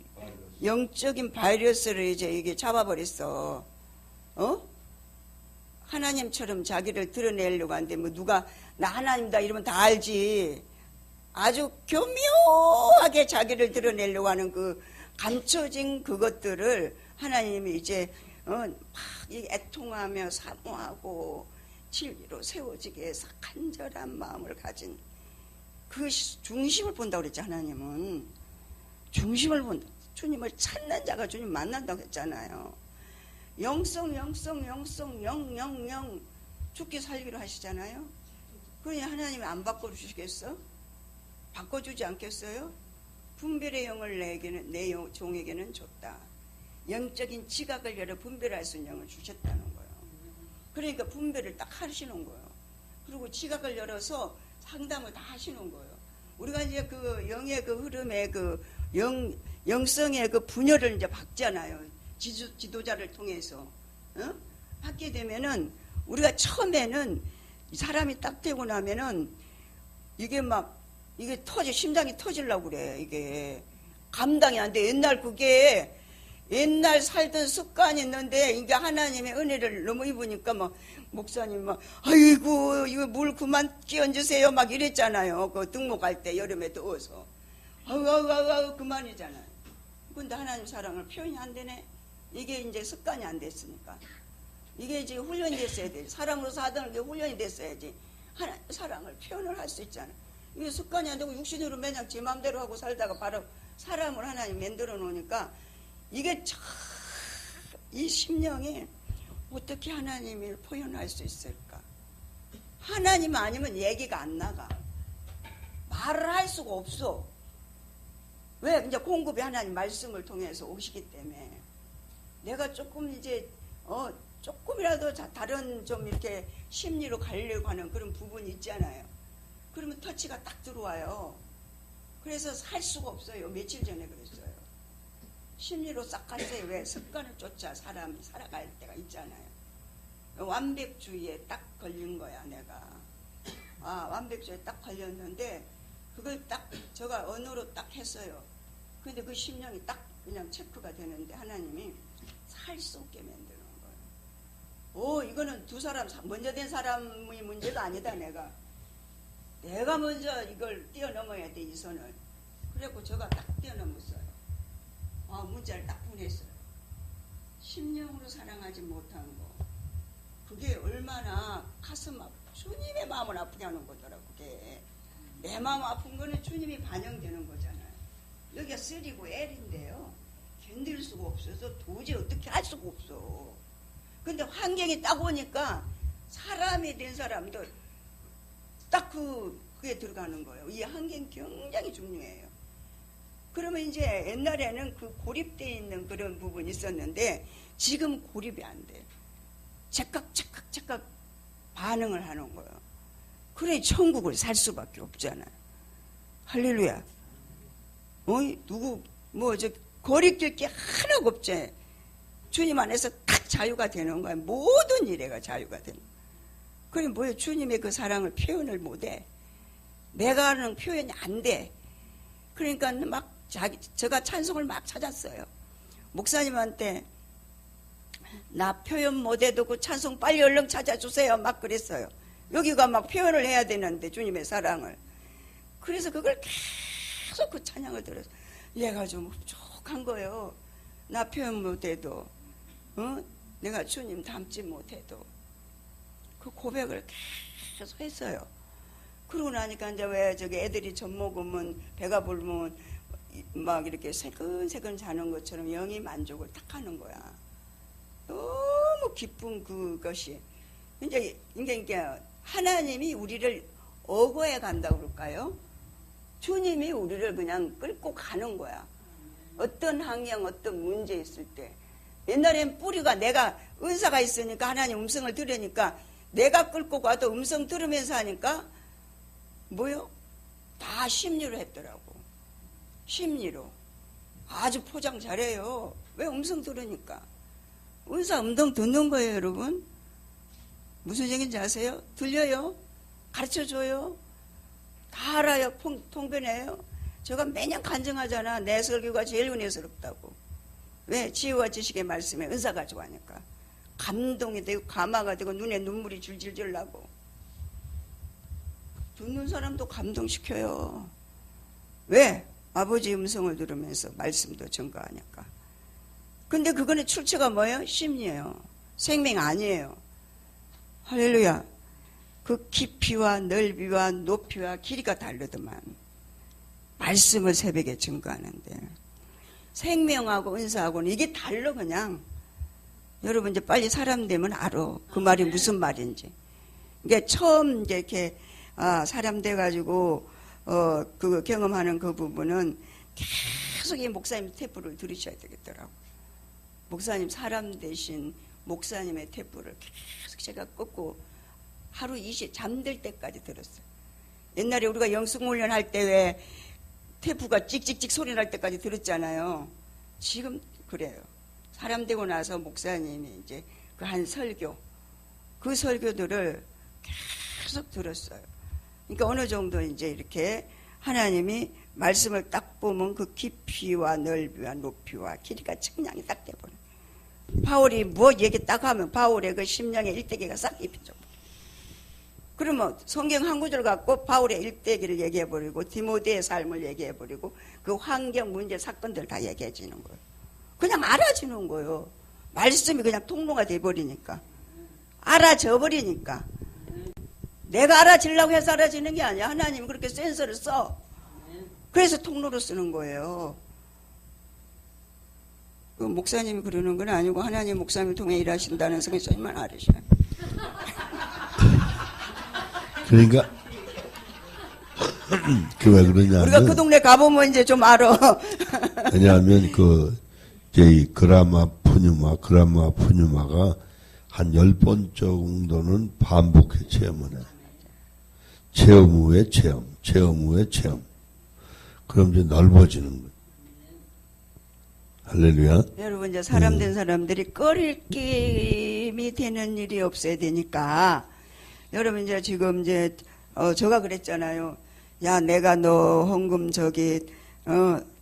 영적인 바이러스를 이제 이게 잡아버렸어. 하나님처럼 자기를 드러내려고 하는데 뭐 누가 나 하나님이다 이러면 다 알지. 아주 교묘하게 자기를 드러내려고 하는 그 감춰진 그것들을 하나님이 이제 막 애통하며 사모하고 진리로 세워지게 해서 간절한 마음을 가진 그 중심을 본다고 그랬지. 하나님은 중심을 본다. 주님을 찾는 자가 주님 만난다고 했잖아요. 영성 죽기 살기로 하시잖아요. 그러니 하나님이 안 바꿔주시겠어? 바꿔주지 않겠어요? 분별의 영을 내 종에게는 줬다. 영적인 지각을 열어 분별할 수 있는 영을 주셨다는 거예요. 그러니까 분별을 딱 하시는 거예요. 그리고 지각을 열어서 상담을 다 하시는 거예요. 우리가 이제 그 영의 그 흐름에 그 영성의 그 분열을 이제 받잖아요. 지도자를 통해서. 받게 되면은 우리가 처음에는 사람이 딱 되고 나면은 이게 막 이게 심장이 터지려고 그래. 이게 감당이 안 돼. 옛날 살던 습관이 있는데 이게 하나님의 은혜를 너무 입으니까 막 목사님 막 아이고 이거 물 그만 끼얹으세요 막 이랬잖아요. 그 등목할 때 여름에 더워서 아우 그만이잖아요. 근데 하나님 사랑을 표현이 안 되네. 이게 이제 습관이 안 됐으니까 이게 이제 훈련이 됐어야 돼. 사람으로 사는 게 훈련이 됐어야지 하나님 사랑을 표현을 할 수 있잖아요. 이게 습관이 안 되고 육신으로 맨날 제 마음대로 하고 살다가 바로 사람을 하나님 만들어 놓으니까 이게 참 이 심령이 어떻게 하나님을 표현할 수 있을까? 하나님 아니면 얘기가 안 나가. 말을 할 수가 없어. 왜? 이제 공급이 하나님 말씀을 통해서 오시기 때문에 내가 조금 이제 조금이라도 다른 좀 이렇게 심리로 가려고 하는 그런 부분이 있잖아요. 그러면 터치가 딱 들어와요. 그래서 살 수가 없어요. 며칠 전에 그랬어요. 심리로 싹 갔어요. 왜? 습관을 쫓아 사람이 살아갈 때가 있잖아요. 완벽주의에 딱 걸린 거야, 내가. 완벽주의에 딱 걸렸는데, 그걸 딱, 제가 언어로 딱 했어요. 근데 그 심령이 딱 그냥 체크가 되는데, 하나님이 살 수 없게 만드는 거예요. 이거는 두 사람, 먼저 된 사람의 문제가 아니다, 내가. 내가 먼저 이걸 뛰어넘어야 돼, 이 선을. 그래갖고 제가 딱 뛰어넘었어요. 문자를 딱 보냈어요. 심령으로 사랑하지 못한 거. 그게 얼마나 가슴 주님의 마음을 아프게 하는 거더라고, 그게. 내 마음 아픈 거는 주님이 반영되는 거잖아요. 여기가 3고 L인데요. 견딜 수가 없어서 도저히 어떻게 할 수가 없어. 근데 환경이 딱 오니까 사람이 된 사람도 딱 그게 들어가는 거예요. 이 환경이 굉장히 중요해요. 그러면 이제 옛날에는 그 고립되어 있는 그런 부분이 있었는데 지금 고립이 안 돼. 즉각 반응을 하는 거예요. 그래 천국을 살 수밖에 없잖아요. 할렐루야. 거리낄 게 하나가 없지. 주님 안에서 딱 자유가 되는 거야. 모든 일에가 자유가 되는 거야. 그래 뭐예요? 주님의 그 사랑을 표현을 못해. 내가 하는 표현이 안 돼. 그러니까 막 제가 찬송을 막 찾았어요. 목사님한테 나 표현 못해도 그 찬송 빨리 얼른 찾아주세요. 막 그랬어요. 여기가 막 표현을 해야 되는데 주님의 사랑을. 그래서 그걸 계속 그 찬양을 들어서 얘가 좀 흡족한 거예요. 나 표현 못해도 내가 주님 닮지 못해도 그 고백을 계속 했어요. 그러고 나니까 이제 왜 저기 애들이 젖 먹으면 배가 부르면 막 이렇게 새근새근 자는 것처럼 영이 만족을 딱 하는 거야. 너무 기쁜 그것이. 이제 하나님이 우리를 어거해 간다고 그럴까요? 주님이 우리를 그냥 끌고 가는 거야. 어떤 환경, 어떤 문제 있을 때. 옛날엔 뿌리가 내가 은사가 있으니까 하나님 음성을 들으니까 내가 끌고 가도 음성 들으면서 하니까 뭐요? 다 심리로 했더라고. 심리로. 아주 포장 잘해요. 왜? 음성 들으니까. 은사 음성 듣는 거예요, 여러분. 무슨 얘기인지 아세요? 들려요? 가르쳐줘요? 다 알아요. 통변해요. 제가 매년 간증하잖아. 내 설교가 제일 은혜스럽다고. 왜? 지혜와 지식의 말씀에 은사가 좋아하니까. 감동이 되고 감화가 되고 눈에 눈물이 줄줄줄 나고. 듣는 사람도 감동시켜요. 왜? 아버지 음성을 들으면서 말씀도 증거하니까. 근데 그거는 출처가 뭐예요? 심리예요. 생명 아니에요. 할렐루야. 그 깊이와 넓이와 높이와 길이가 다르더만. 말씀을 새벽에 증거하는데. 생명하고 은사하고는 이게 달라 그냥. 여러분 이제 빨리 사람 되면 알아. 그 말이 무슨 말인지. 그러니까 처음 이제 이렇게 사람 돼가지고 그 경험하는 그 부분은 계속 이 목사님 테이프를 들으셔야 되겠더라고. 목사님 사람 대신 목사님의 테프를 계속 제가 꺾고 하루 잠들 때까지 들었어요. 옛날에 우리가 영성훈련 할 때 왜 테프가 찍찍찍 소리 날 때까지 들었잖아요. 지금 그래요. 사람 되고 나서 목사님이 이제 그 한 설교, 그 설교들을 계속 들었어요. 그러니까 어느 정도 이제 이렇게 하나님이 말씀을 딱 보면 그 깊이와 넓이와 높이와 길이가 측량이 딱 돼버려요. 바울이 뭐 얘기 딱 하면 바울의 그 심령의 일대기가 싹 입혀져. 그러면 성경 한 구절 갖고 바울의 일대기를 얘기해버리고 디모데의 삶을 얘기해버리고 그 환경 문제 사건들 다 얘기해지는 거예요. 그냥 알아지는 거예요. 말씀이 그냥 통로가 돼버리니까. 알아져 버리니까. 내가 알아지려고 해서 알아지는 게 아니야. 하나님이 그렇게 센서를 써. 그래서 통로로 쓰는 거예요. 그 목사님이 그러는 건 아니고 하나님 목사님을 통해 일하신다는 성경님만 알으셔요. 그러니까 그 왜 그러냐면 우리가 그 동네 가보면 이제 좀 알아. 왜냐하면 이제 이 그라마 푸뉴마가 한 10번 정도는 반복해 체험을 해. 체험 후에 체험. 그럼 이제 넓어지는 거예요. 할렐루야. 여러분 이제 사람 된 사람들이 꺼리낌이 되는 일이 없어야 되니까 여러분 이제 지금 이제 제가 그랬잖아요. 야 내가 너 헌금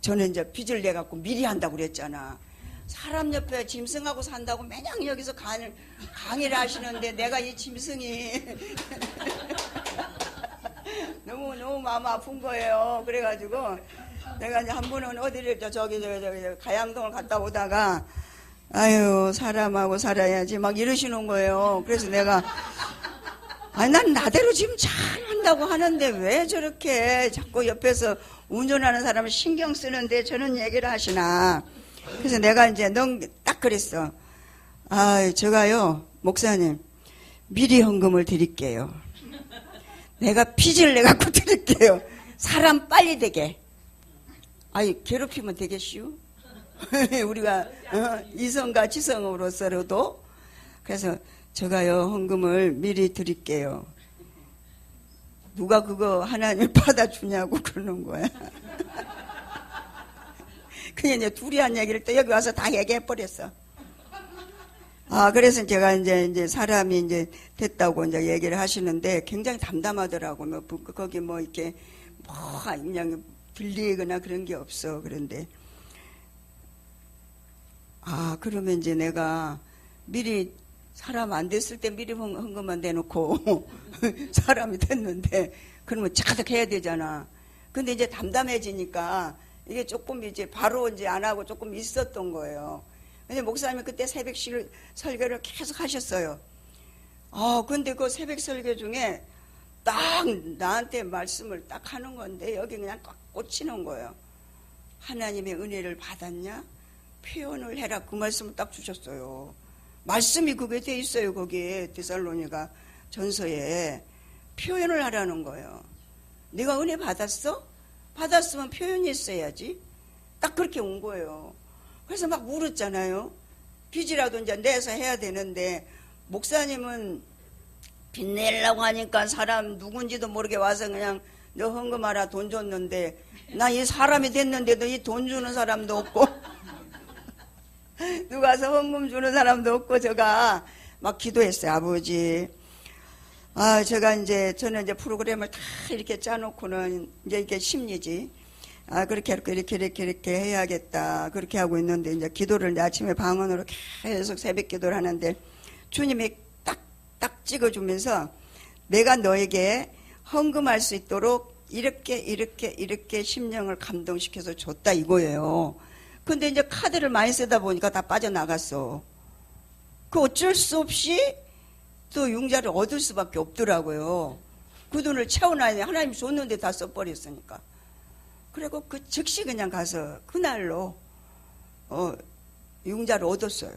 저는 이제 빚을 내 갖고 미리 한다고 그랬잖아. 사람 옆에 짐승하고 산다고 매냥 여기서 강의를 하시는데 내가 이 짐승이 너무 마음 아픈 거예요. 그래가지고 내가 이제 한 번은 어디를 저기 가양동을 갔다 오다가 아유 사람하고 살아야지 막 이러시는 거예요. 그래서 내가 아니 난 나대로 지금 잘한다고 하는데 왜 저렇게 자꾸 옆에서 운전하는 사람을 신경 쓰는데 저런 얘기를 하시나. 그래서 내가 이제 딱 그랬어. 아 제가요 목사님 미리 헌금을 드릴게요. 내가 빚을 내갖고 드릴게요. 사람 빨리 되게. 아이 괴롭히면 되겠슈? 우리가 이성과 지성으로서도. 그래서 제가요 헌금을 미리 드릴게요. 누가 그거 하나님 받아주냐고 그러는 거야. 그냥 이제 둘이 한 얘기를 또 여기 와서 다 얘기해버렸어. 아, 그래서 제가 이제 사람이 이제 됐다고 이제 얘기를 하시는데 굉장히 담담하더라고. 거기 이렇게 그냥 들리거나 그런 게 없어. 그런데 그러면 이제 내가 미리 사람 안 됐을 때 미리 헌금만 대놓고 사람이 됐는데 그러면 자득 해야 되잖아. 근데 이제 담담해지니까 이게 조금 이제 바로 이제 안 하고 조금 있었던 거예요. 근데 목사님이 그때 새벽 설교를 계속 하셨어요. 근데 그 새벽 설교 중에 딱 나한테 말씀을 딱 하는 건데 여기 그냥 꽉 꽂히는 거예요. 하나님의 은혜를 받았냐? 표현을 해라. 그 말씀을 딱 주셨어요. 말씀이 그게 돼 있어요. 거기에 데살로니가 전서에 표현을 하라는 거예요. 네가 은혜 받았어? 받았으면 표현이 있어야지. 딱 그렇게 온 거예요. 그래서 막 물었잖아요. 빚이라도 이제 내서 해야 되는데 목사님은 빚 내려고 하니까 사람 누군지도 모르게 와서 그냥 너 헌금하라 돈 줬는데 나 이 사람이 됐는데도 이 돈 주는 사람도 없고 누가 와서 헌금 주는 사람도 없고 제가 막 기도했어요. 아버지 저는 이제 프로그램을 다 이렇게 짜놓고는 이제 이게 심리지. 이렇게 해야겠다. 그렇게 하고 있는데, 이제 기도를 아침에 방언으로 계속 새벽 기도를 하는데, 주님이 딱 찍어주면서, 내가 너에게 헌금할 수 있도록 이렇게 심령을 감동시켜서 줬다 이거예요. 근데 이제 카드를 많이 쓰다 보니까 다 빠져나갔어. 그 어쩔 수 없이 또 융자를 얻을 수밖에 없더라고요. 그 돈을 채워놔야 하나님이 줬는데 다 써버렸으니까. 그리고 그 즉시 그냥 가서 그날로 융자를 얻었어요.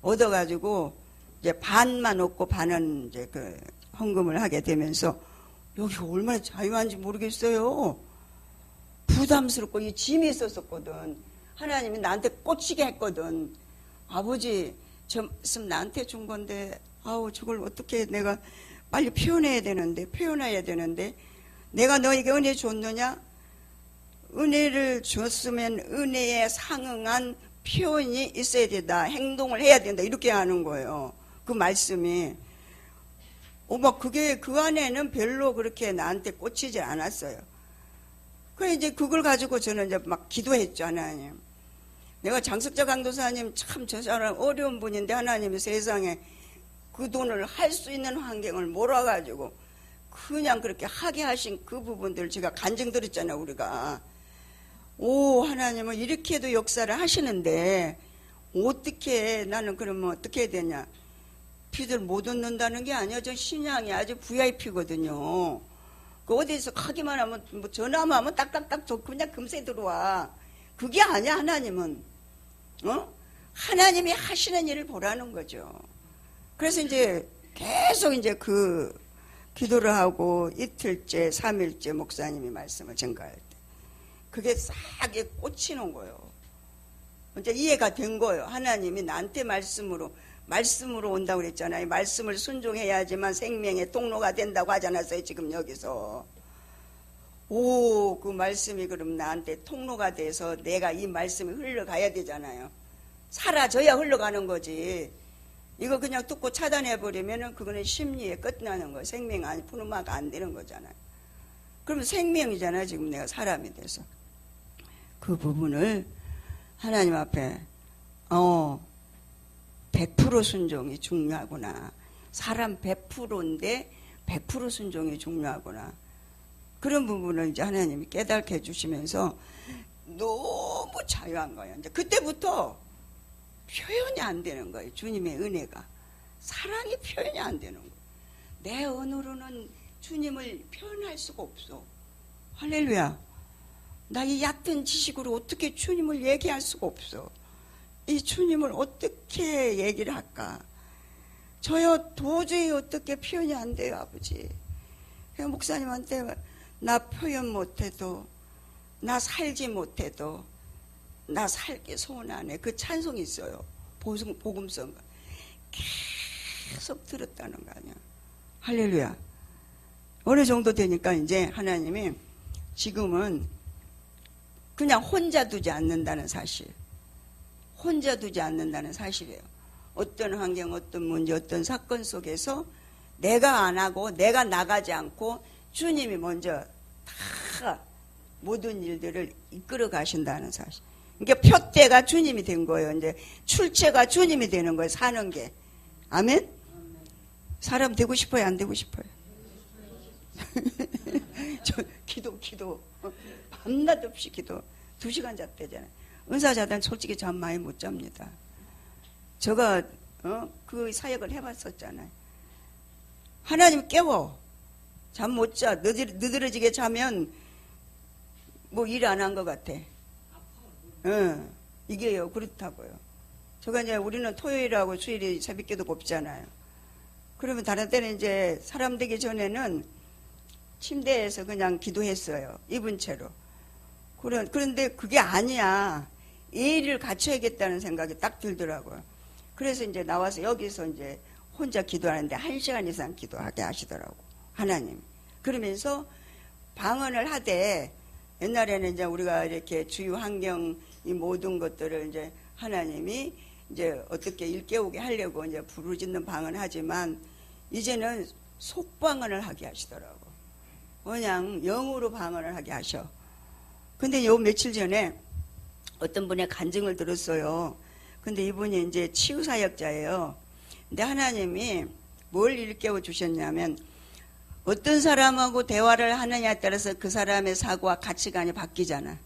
얻어가지고 이제 반만 얻고 반은 이제 그 헌금을 하게 되면서 여기 얼마나 자유한지 모르겠어요. 부담스럽고 이 짐이 있었었거든. 하나님이 나한테 꽂히게 했거든. 아버지 저 말씀 나한테 준 건데 아우 저걸 어떻게 내가 빨리 표현해야 되는데 내가 너에게 은혜 줬느냐? 은혜를 줬으면 은혜에 상응한 표현이 있어야 된다. 행동을 해야 된다. 이렇게 하는 거예요. 그 말씀이. 막 그게 그 안에는 별로 그렇게 나한테 꽂히지 않았어요. 그래 이제 그걸 가지고 저는 이제 막 기도했죠. 하나님. 내가 장석자 강도사님 참 저 사람 어려운 분인데 하나님이 세상에 그 돈을 할 수 있는 환경을 몰아가지고 그냥 그렇게 하게 하신 그 부분들 제가 간증 들었잖아요. 우리가. 오 하나님은 이렇게도 역사를 하시는데 어떻게 나는 그러면 어떻게 해야 되냐. 피들 못 얻는다는 게 아니야. 저 신앙이 아주 VIP거든요. 그 어디서 하기만 하면 뭐 전화만 하면 딱딱딱 그냥 금세 들어와. 그게 아니야. 하나님은 하나님이 하시는 일을 보라는 거죠. 그래서 이제 계속 이제 그 기도를 하고 이틀째 3일째 목사님이 말씀을 전가할 때 그게 싹 꽂히는 거예요. 이제 이해가 된 거예요. 하나님이 나한테 말씀으로 온다고 그랬잖아요. 말씀을 순종해야지만 생명의 통로가 된다고 하지 않았어요. 지금 여기서. 오, 그 말씀이 그럼 나한테 통로가 돼서 내가 이 말씀이 흘러가야 되잖아요. 사라져야 흘러가는 거지. 이거 그냥 뚫고 차단해버리면은 그거는 심리에 끝나는 거예요. 생명 아니 푸르마가 안 되는 거잖아요. 그러면 생명이잖아요. 지금 내가 사람이 돼서. 그 부분을 하나님 앞에 100% 순종이 중요하구나. 사람 100%인데 100% 순종이 중요하구나. 그런 부분을 이제 하나님이 깨닫게 해주시면서 너무 자유한 거예요. 이제 그때부터 표현이 안 되는 거예요. 주님의 은혜가. 사랑이 표현이 안 되는 거예요. 내 언어로는 주님을 표현할 수가 없어. 할렐루야. 나 이 얕은 지식으로 어떻게 주님을 얘기할 수가 없어. 이 주님을 어떻게 얘기를 할까? 저요 도저히 어떻게 표현이 안 돼요. 아버지. 그냥 목사님한테 나 표현 못해도 나 살지 못해도 나 살기 소원하네. 그 찬송이 있어요. 복음성 계속 들었다는 거 아니야. 할렐루야. 어느 정도 되니까 이제 하나님이 지금은 그냥 혼자 두지 않는다는 사실. 혼자 두지 않는다는 사실이에요. 어떤 환경, 어떤 문제, 어떤 사건 속에서 내가 안 하고 내가 나가지 않고 주님이 먼저 다 모든 일들을 이끌어 가신다는 사실. 그러니까 표대가 주님이 된 거예요. 이제 출처가 주님이 되는 거예요. 사는 게. 아멘? 사람 되고 싶어요? 안 되고 싶어요? 저 기도 밤낮 없이 기도 2시간 잤대잖아요. 은사자단 솔직히 잠 많이 못 잡니다. 제가 그 사역을 해봤었잖아요. 하나님 깨워. 잠 못 자. 느드러지게 자면 뭐 일 안 한 것 같아. 이게요. 그렇다고요. 제가 이제 우리는 토요일하고 주일이 새벽기도 곱잖아요. 그러면 다른 때는 이제 사람 되기 전에는 침대에서 그냥 기도했어요. 입은 채로. 그런데 그게 아니야. 예의를 갖춰야겠다는 생각이 딱 들더라고요. 그래서 이제 나와서 여기서 이제 혼자 기도하는데 1시간 이상 기도하게 하시더라고. 하나님. 그러면서 방언을 하되 옛날에는 이제 우리가 이렇게 주요 환경 이 모든 것들을 이제 하나님이 이제 어떻게 일깨우게 하려고 이제 부르짖는 방언을 하지만 이제는 속방언을 하게 하시더라고. 그냥 영으로 방언을 하게 하셔. 근데 요 며칠 전에 어떤 분의 간증을 들었어요. 근데 이분이 이제 치유사역자예요. 근데 하나님이 뭘 일깨워 주셨냐면 어떤 사람하고 대화를 하느냐에 따라서 그 사람의 사고와 가치관이 바뀌잖아.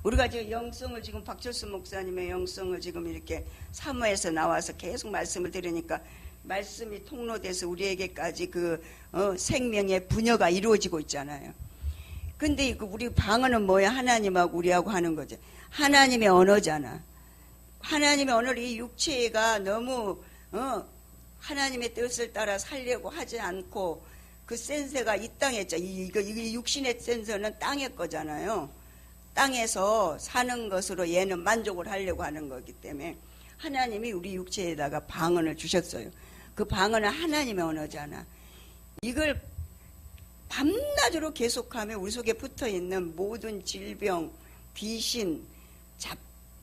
우리가 지금 영성을 지금 박철수 목사님의 영성을 지금 이렇게 사모해서 나와서 계속 말씀을 들으니까 말씀이 통로돼서 우리에게까지 그 생명의 분여가 이루어지고 있잖아요. 근데 우리 방언은 뭐야? 하나님하고 우리하고 하는 거죠. 하나님의 언어잖아. 하나님의 언어를 이 육체가 너무 하나님의 뜻을 따라 살려고 하지 않고 그 센서가 이 땅에 있죠. 이 육신의 센서는 땅의 거잖아요. 땅에서 사는 것으로 얘는 만족을 하려고 하는 거기 때문에 하나님이 우리 육체에다가 방언을 주셨어요. 그 방언은 하나님의 언어잖아. 이걸 밤낮으로 계속하면 우리 속에 붙어있는 모든 질병, 귀신,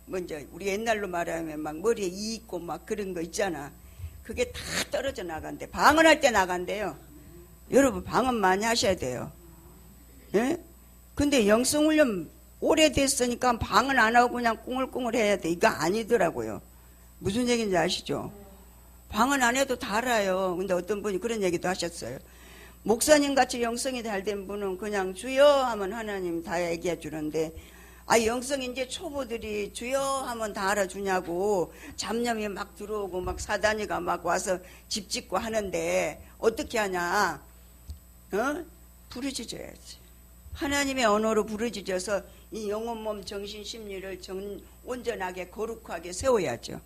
먼저 우리 옛날로 말하면 막 머리에 이 있고 막 그런 거 있잖아. 그게 다 떨어져 나간대. 방언할 때 나간대요. 여러분 방언 많이 하셔야 돼요. 예? 근데 영성훈련 오래됐으니까 방언 안 하고 그냥 꿍얼꿍얼 해야 돼. 이거 아니더라고요. 무슨 얘기인지 아시죠? 방언 안 해도 다 알아요. 근데 어떤 분이 그런 얘기도 하셨어요. 목사님 같이 영성이 잘 된 분은 그냥 주여 하면 하나님 다 얘기해 주는데, 영성 이제 초보들이 주여 하면 다 알아주냐고, 잡념이 막 들어오고 막 사단이가 막 와서 집 짓고 하는데 어떻게 하냐? 부르짖어야지. 하나님의 언어로 부르짖어서 이 영혼, 몸, 정신, 심리를 온전하게 거룩하게 세워야죠.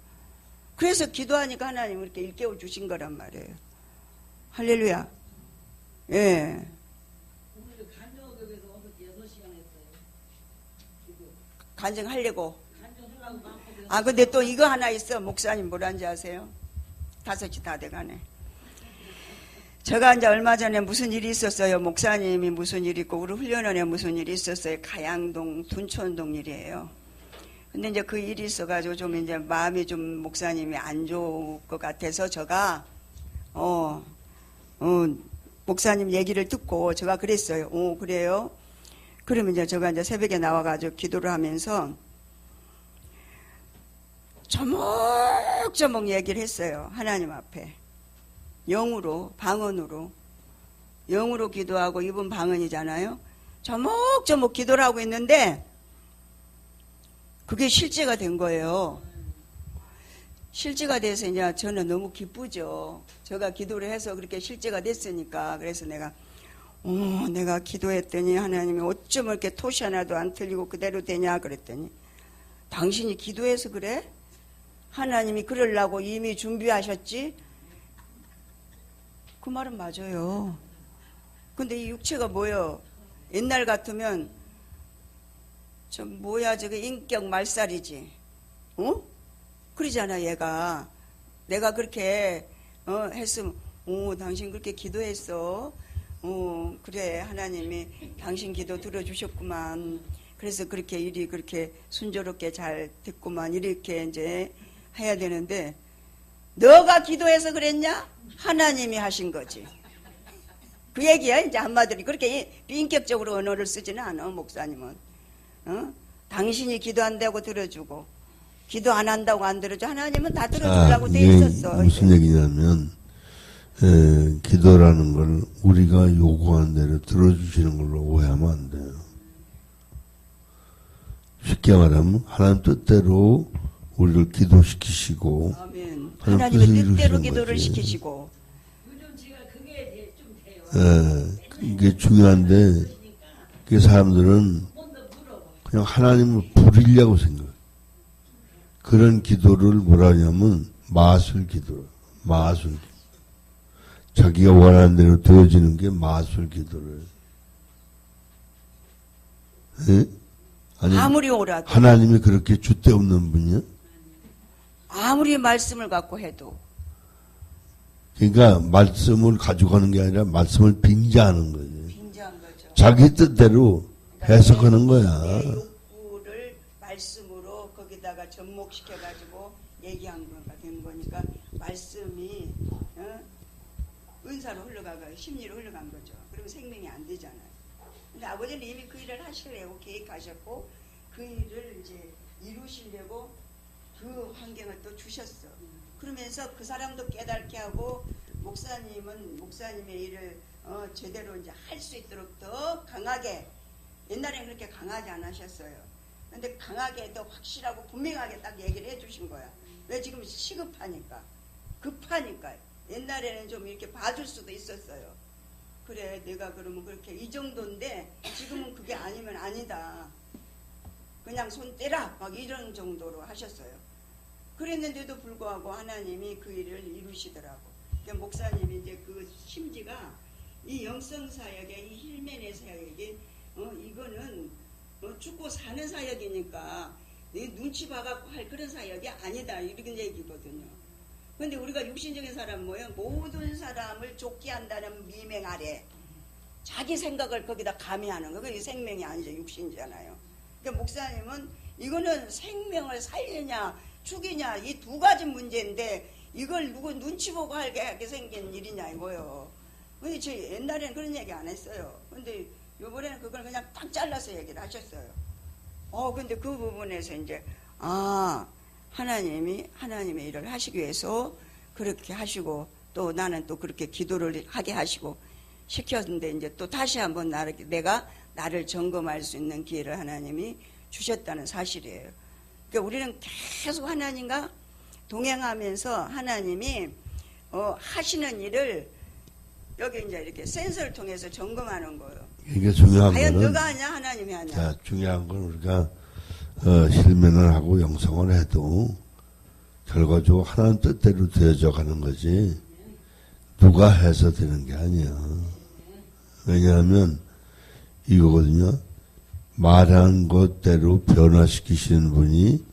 그래서 기도하니까 하나님 이렇게 일깨워 주신 거란 말이에요. 할렐루야. 예. 오늘 간정교회에서 어저께 6시간 했어요. 간증하려고. 간정하려고 마음먹고 근데 또 이거 하나 있어. 목사님 뭐라는지 아세요? 5시 다 돼가네. 제가 이제 얼마 전에 무슨 일이 있었어요. 목사님이 무슨 일이 있고 우리 훈련원에 무슨 일이 있었어요. 가양동 둔촌동 일이에요. 근데 이제 그 일이 있어가지고 좀 이제 마음이 좀 목사님이 안 좋을 것 같아서 제가 목사님 얘기를 듣고 제가 그랬어요. 그래요? 그러면 이제 제가 이제 새벽에 나와가지고 기도를 하면서 조목조목 얘기를 했어요. 하나님 앞에. 영으로, 방언으로. 영으로 기도하고 이분 방언이잖아요. 조목조목 기도를 하고 있는데 그게 실제가 된 거예요. 실제가 돼서 이제 저는 너무 기쁘죠. 제가 기도를 해서 그렇게 실제가 됐으니까. 그래서 내가 기도했더니 하나님이 어쩜 이렇게 토시 하나도 안 틀리고 그대로 되냐 그랬더니, 당신이 기도해서 그래? 하나님이 그러려고 이미 준비하셨지? 그 말은 맞아요. 근데 이 육체가 뭐예요? 옛날 같으면 저거 인격 말살이지. 그러잖아 얘가. 내가 그렇게 했으면 당신 그렇게 기도했어. 그래 하나님이 당신 기도 들어주셨구만. 그래서 그렇게 일이 그렇게 순조롭게 잘 됐구만. 이렇게 이제 해야 되는데, 너가 기도해서 그랬냐? 하나님이 하신 거지. 그 얘기야. 이제 한마디로 그렇게 비인격적으로 언어를 쓰지는 않아. 목사님은 당신이 기도한다고 들어주고 기도 안 한다고 안 들어줘. 하나님은 다 들어주려고 돼 있었어. 무슨 얘기냐면 기도라는 걸 우리가 요구한 대로 들어주시는 걸로 오해하면 안 돼요. 쉽게 말하면 하나님 뜻대로 우리를 기도시키시고, 아멘. 하나님의 뜻대로 기도를 거지. 시키시고. 요즘 제가 그게 좀 돼요. 이게 중요한데, 그 사람들은 그냥 하나님을 부리려고 생각해요. 그런 기도를 뭐라 하냐면 마술 기도. 마술 기도. 자기가 원하는 대로 되어지는 게 마술 기도를. 아니, 아무리 오라도, 하나님이 그렇게 줏대 없는 분이야? 아무리 말씀을 갖고 해도. 그러니까 말씀을 가져가는 게 아니라 말씀을 빙자하는 거지. 빙자한 거죠. 자기 뜻대로 해석하는 거야. 내 욕구를 말씀으로 거기다가 접목시켜가지고 얘기한 거가 된 거니까, 말씀이 은사로 흘러가고 심리로 흘러간 거죠. 그러면 생명이 안 되잖아요. 근데 아버지는 이미 그 일을 하시려고 계획하셨고 그 일을 이제 이루시려고 그 환경을 또 주셨어. 그러면서 그 사람도 깨닫게 하고, 목사님은 목사님의 일을 제대로 이제 할 수 있도록 더 강하게, 옛날에는 그렇게 강하지 않으셨어요. 근데 강하게 더 확실하고 분명하게 딱 얘기를 해주신 거야. 왜? 지금 시급하니까, 급하니까. 옛날에는 좀 이렇게 봐줄 수도 있었어요. 그래, 내가 그러면 그렇게 이 정도인데 지금은 그게 아니면 아니다. 그냥 손 떼라, 막 이런 정도로 하셨어요. 그랬는데도 불구하고 하나님이 그 일을 이루시더라고. 그러니까 목사님이 이제 그 심지가 이 영성 사역에, 이 힐맨의 사역에, 이거는 죽고 사는 사역이니까 네 눈치 봐갖고 할 그런 사역이 아니다. 이런 얘기거든요. 근데 우리가 육신적인 사람 모양 모든 사람을 좁게 한다는 미명 아래 자기 생각을 거기다 가미하는 거. 그게 생명이 아니죠. 육신이잖아요. 그러니까 목사님은 이거는 생명을 살리냐 죽이냐 이 두 가지 문제인데 이걸 누구 눈치 보고 하게 생긴 일이냐 이거요. 근데 저 옛날에는 그런 얘기 안 했어요. 근데 요번에는 그걸 그냥 딱 잘라서 얘기를 하셨어요. 근데 그 부분에서 이제 하나님의 일을 하시기 위해서 그렇게 하시고 또 나는 또 그렇게 기도를 하게 하시고 시켰는데 이제 또 다시 한번 내가 나를 점검할 수 있는 기회를 하나님이 주셨다는 사실이에요. 그러니까 우리는 계속 하나님과 동행하면서 하나님이 하시는 일을 여기 이제 이렇게 센서를 통해서 점검하는 거예요. 이게 중요한 과연 거는 너가 하냐 하나님이 하냐. 자, 중요한 건 우리가 실면을 하고 영성을 해도 결과적으로 하나님 뜻대로 되어져 가는 거지 누가 해서 되는 게 아니야. 왜냐하면 이거거든요. 말한 것대로 변화시키시는 분이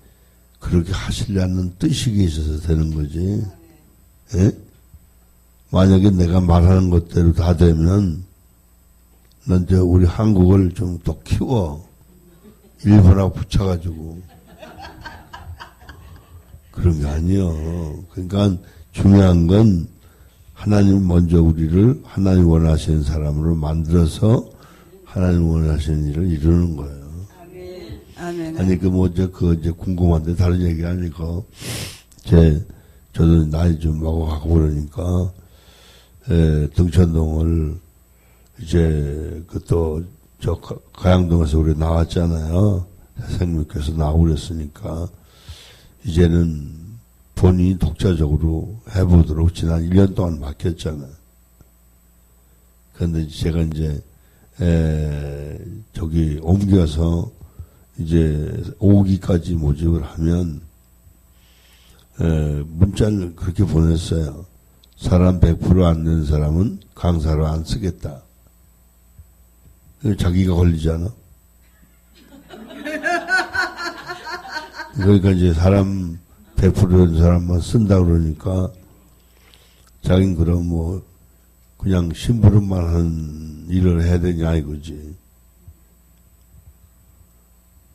그렇게 하시려는 뜻이 있어서 되는 거지. 예? 만약에 내가 말하는 것대로 다 되면 난 이제 우리 한국을 좀 더 키워. 일본하고 붙여가지고. 그런 게 아니요. 그러니까 중요한 건 하나님 먼저 우리를 하나님 원하시는 사람으로 만들어서 하나님 원하시는 일을 이루는 거예요. 아멘. 아니, 이제 궁금한데 다른 얘기 아니고, 저도 나이 좀 먹어가고 그러니까, 등천동을 이제 가양동에서 우리 나왔잖아요. 생명교에서 나오고 그랬으니까 이제는 본인이 독자적으로 해보도록 지난 1년 동안 맡겼잖아요. 그런데 제가 이제 저기 옮겨서 이제 5기까지 모집을 하면 문자를 그렇게 보냈어요. 사람 100% 안 된 사람은 강사로 안 쓰겠다. 자기가 걸리잖아. 그러니까 이제 사람 100%된 사람만 쓴다 그러니까 자기는 그럼 그냥 심부름만 하는 일을 해야 되냐 이거지.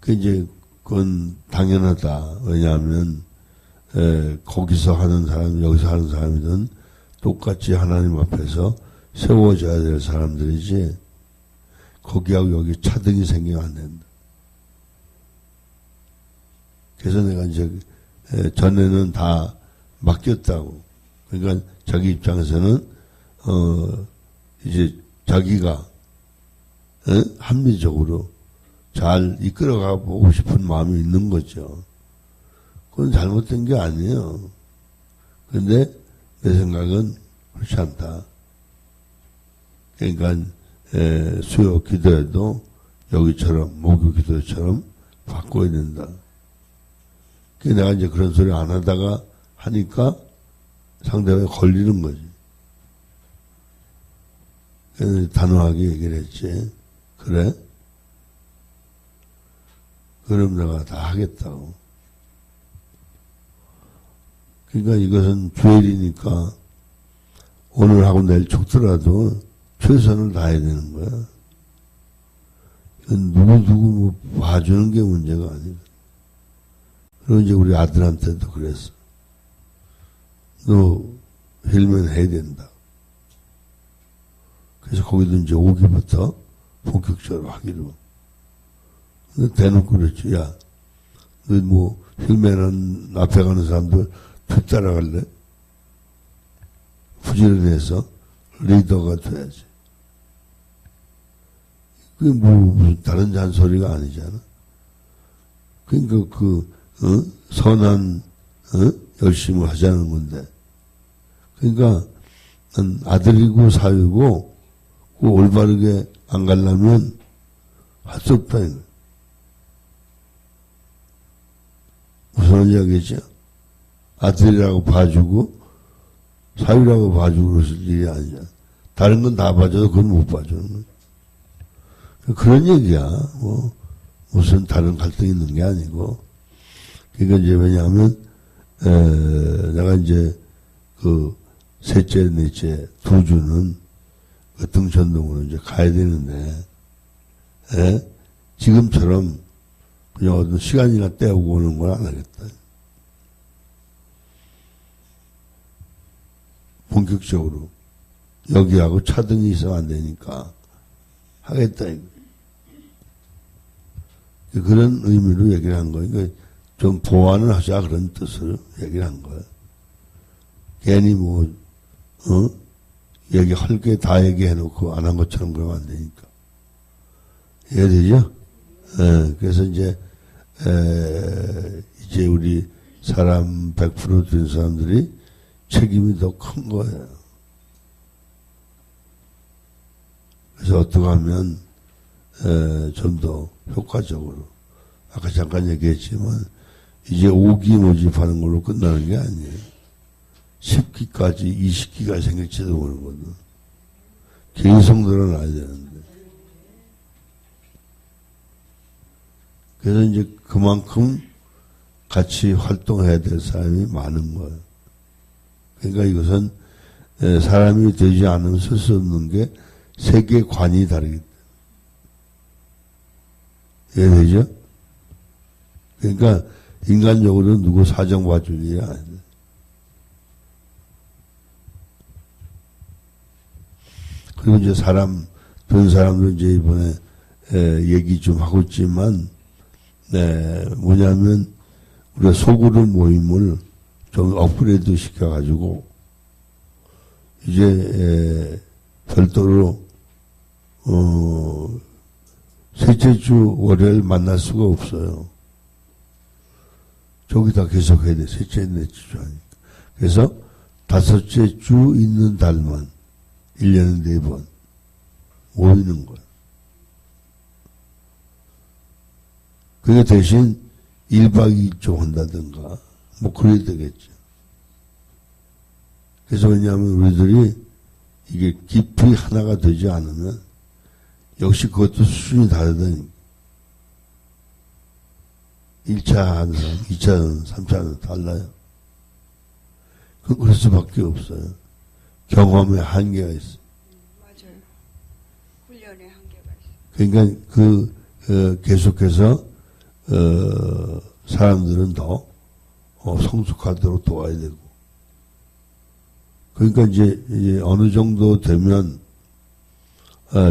그건 당연하다. 왜냐하면 거기서 하는 사람, 여기서 하는 사람이든 똑같이 하나님 앞에서 세워져야 될 사람들이지. 거기하고 여기 차등이 생기면 안 된다. 그래서 내가 이제 전에는 다 맡겼다고. 그러니까 자기 입장에서는 이제 자기가 합리적으로 잘 이끌어가 보고 싶은 마음이 있는 거죠. 그건 잘못된 게 아니에요. 근데 내 생각은 그렇지 않다. 그러니까 수요 기도에도 여기처럼 목요 기도처럼 바꿔야 된다. 내가 이제 그런 소리 안 하다가 하니까 상대방이 걸리는 거지. 그래서 단호하게 얘기를 했지. 그래? 그럼 내가 다 하겠다고. 그러니까 이것은 주일이니까 오늘 하고 내일 죽더라도 최선을 다해야 되는 거야. 누구 봐주는 게 문제가 아니다. 그리고 이제 우리 아들한테도 그랬어. 너 힐면 해야 된다. 그래서 거기도 이제 5기부터 본격적으로 하기로. 근데 대놓고 그랬지. 야, 너 힐면은 앞에 가는 사람들 뒤따라갈래? 부지런해서 리더가 돼야지. 그게 무슨 다른 잔소리가 아니잖아. 그러니까 선한, 열심히 하자는 건데. 그러니까, 아들이고 사위고, 올바르게 안 가려면 할 수 없다, 이거. 무슨 이야기죠? 아들이라고 봐주고, 사위라고 봐주고 그럴 일이 아니잖아. 다른 건 다 봐줘도 그건 못 봐주는 거야. 그런 얘기야. 무슨 다른 갈등이 있는 게 아니고. 그러니까 이제 왜냐하면, 내가 이제 그 셋째, 넷째 두 주는 그 등촌동으로 이제 가야 되는데, 지금처럼 그냥 어떤 시간이나 때우고 오는 건 안 하겠다. 본격적으로. 여기하고 차등이 있으면 안 되니까 하겠다. 그런 의미로 얘기를 한 거예요. 그러니까 좀 보완을 하자 그런 뜻으로 얘기를 한 거예요. 괜히 뭐, 얘기할 게 다 얘기해놓고 안 한 것처럼 그러면 안 되니까. 이해되죠? 그래서 이제 우리 사람 100% 된 사람들이 책임이 더 큰 거예요. 그래서 어떻게 하면 좀 더 효과적으로 아까 잠깐 얘기했지만 이제 5기 모집하는 걸로 끝나는 게 아니에요. 10기까지 20기가 생길지도 모르거든. 계속 늘어나야 되는데. 그래서 이제 그만큼 같이 활동해야 될 사람이 많은 거예요. 그러니까 이것은 사람이 되지 않으면 쓸 수 없는 게 세계관이 다르기 때문에. 이해되죠? 그러니까 인간적으로 누구 사정 봐줄 일이 아니다. 그리고 이제 된 사람도 이제 이번에 얘기 좀 하고 있지만, 뭐냐면 우리가 소그룹 모임을 좀 업그레이드 시켜가지고 이제 별도로 셋째 주 월요일 만날 수가 없어요. 저기다 계속해야 돼. 셋째, 넷째 주 하니까. 그래서 다섯째 주 있는 달만 1년에 4번 모이는 거야. 그게 대신 1박 2일 한다든가 뭐 그래야 되겠죠. 그래서 왜냐하면 우리들이 이게 깊이 하나가 되지 않으면 역시 그것도 수준이 다르다니까. 1차 하는 사람, 2차 하는 사람, 3차 하는 사람 달라요. 그럴 수밖에 없어요. 경험에 한계가 있어요. 맞아요. 훈련에 한계가 있어요. 그러니까 계속해서 사람들은 더 성숙하도록 도와야 되고. 그러니까 이제 어느 정도 되면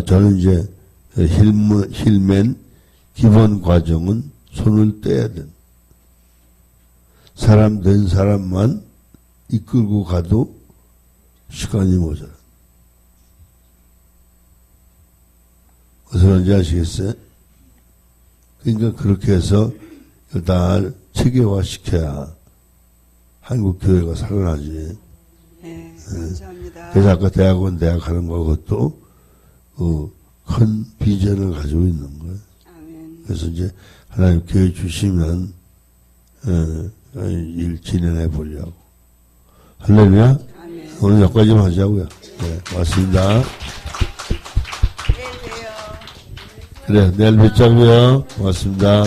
저는 이제 힐맨 기본 과정은 손을 떼야 된다. 사람 된 사람만 이끌고 가도 시간이 모자라. 무슨 말인지 아시겠어요? 그러니까 그렇게 해서 일단 체계화 시켜야 한국 교회가 살아나지. 네, 감사합니다. 그래서 아까 대학 하는 거 그것도 큰 비전을 가지고 있는 거예요. 아멘. 그래서 이제 하나님 교회 주시면 일 진행해 보려고. 할렐루야. 아멘. 오늘 여기까지만 하자고요. 네, 고맙습니다. 내일 봬요. 그래, 내일 뵙자고요. 고맙습니다.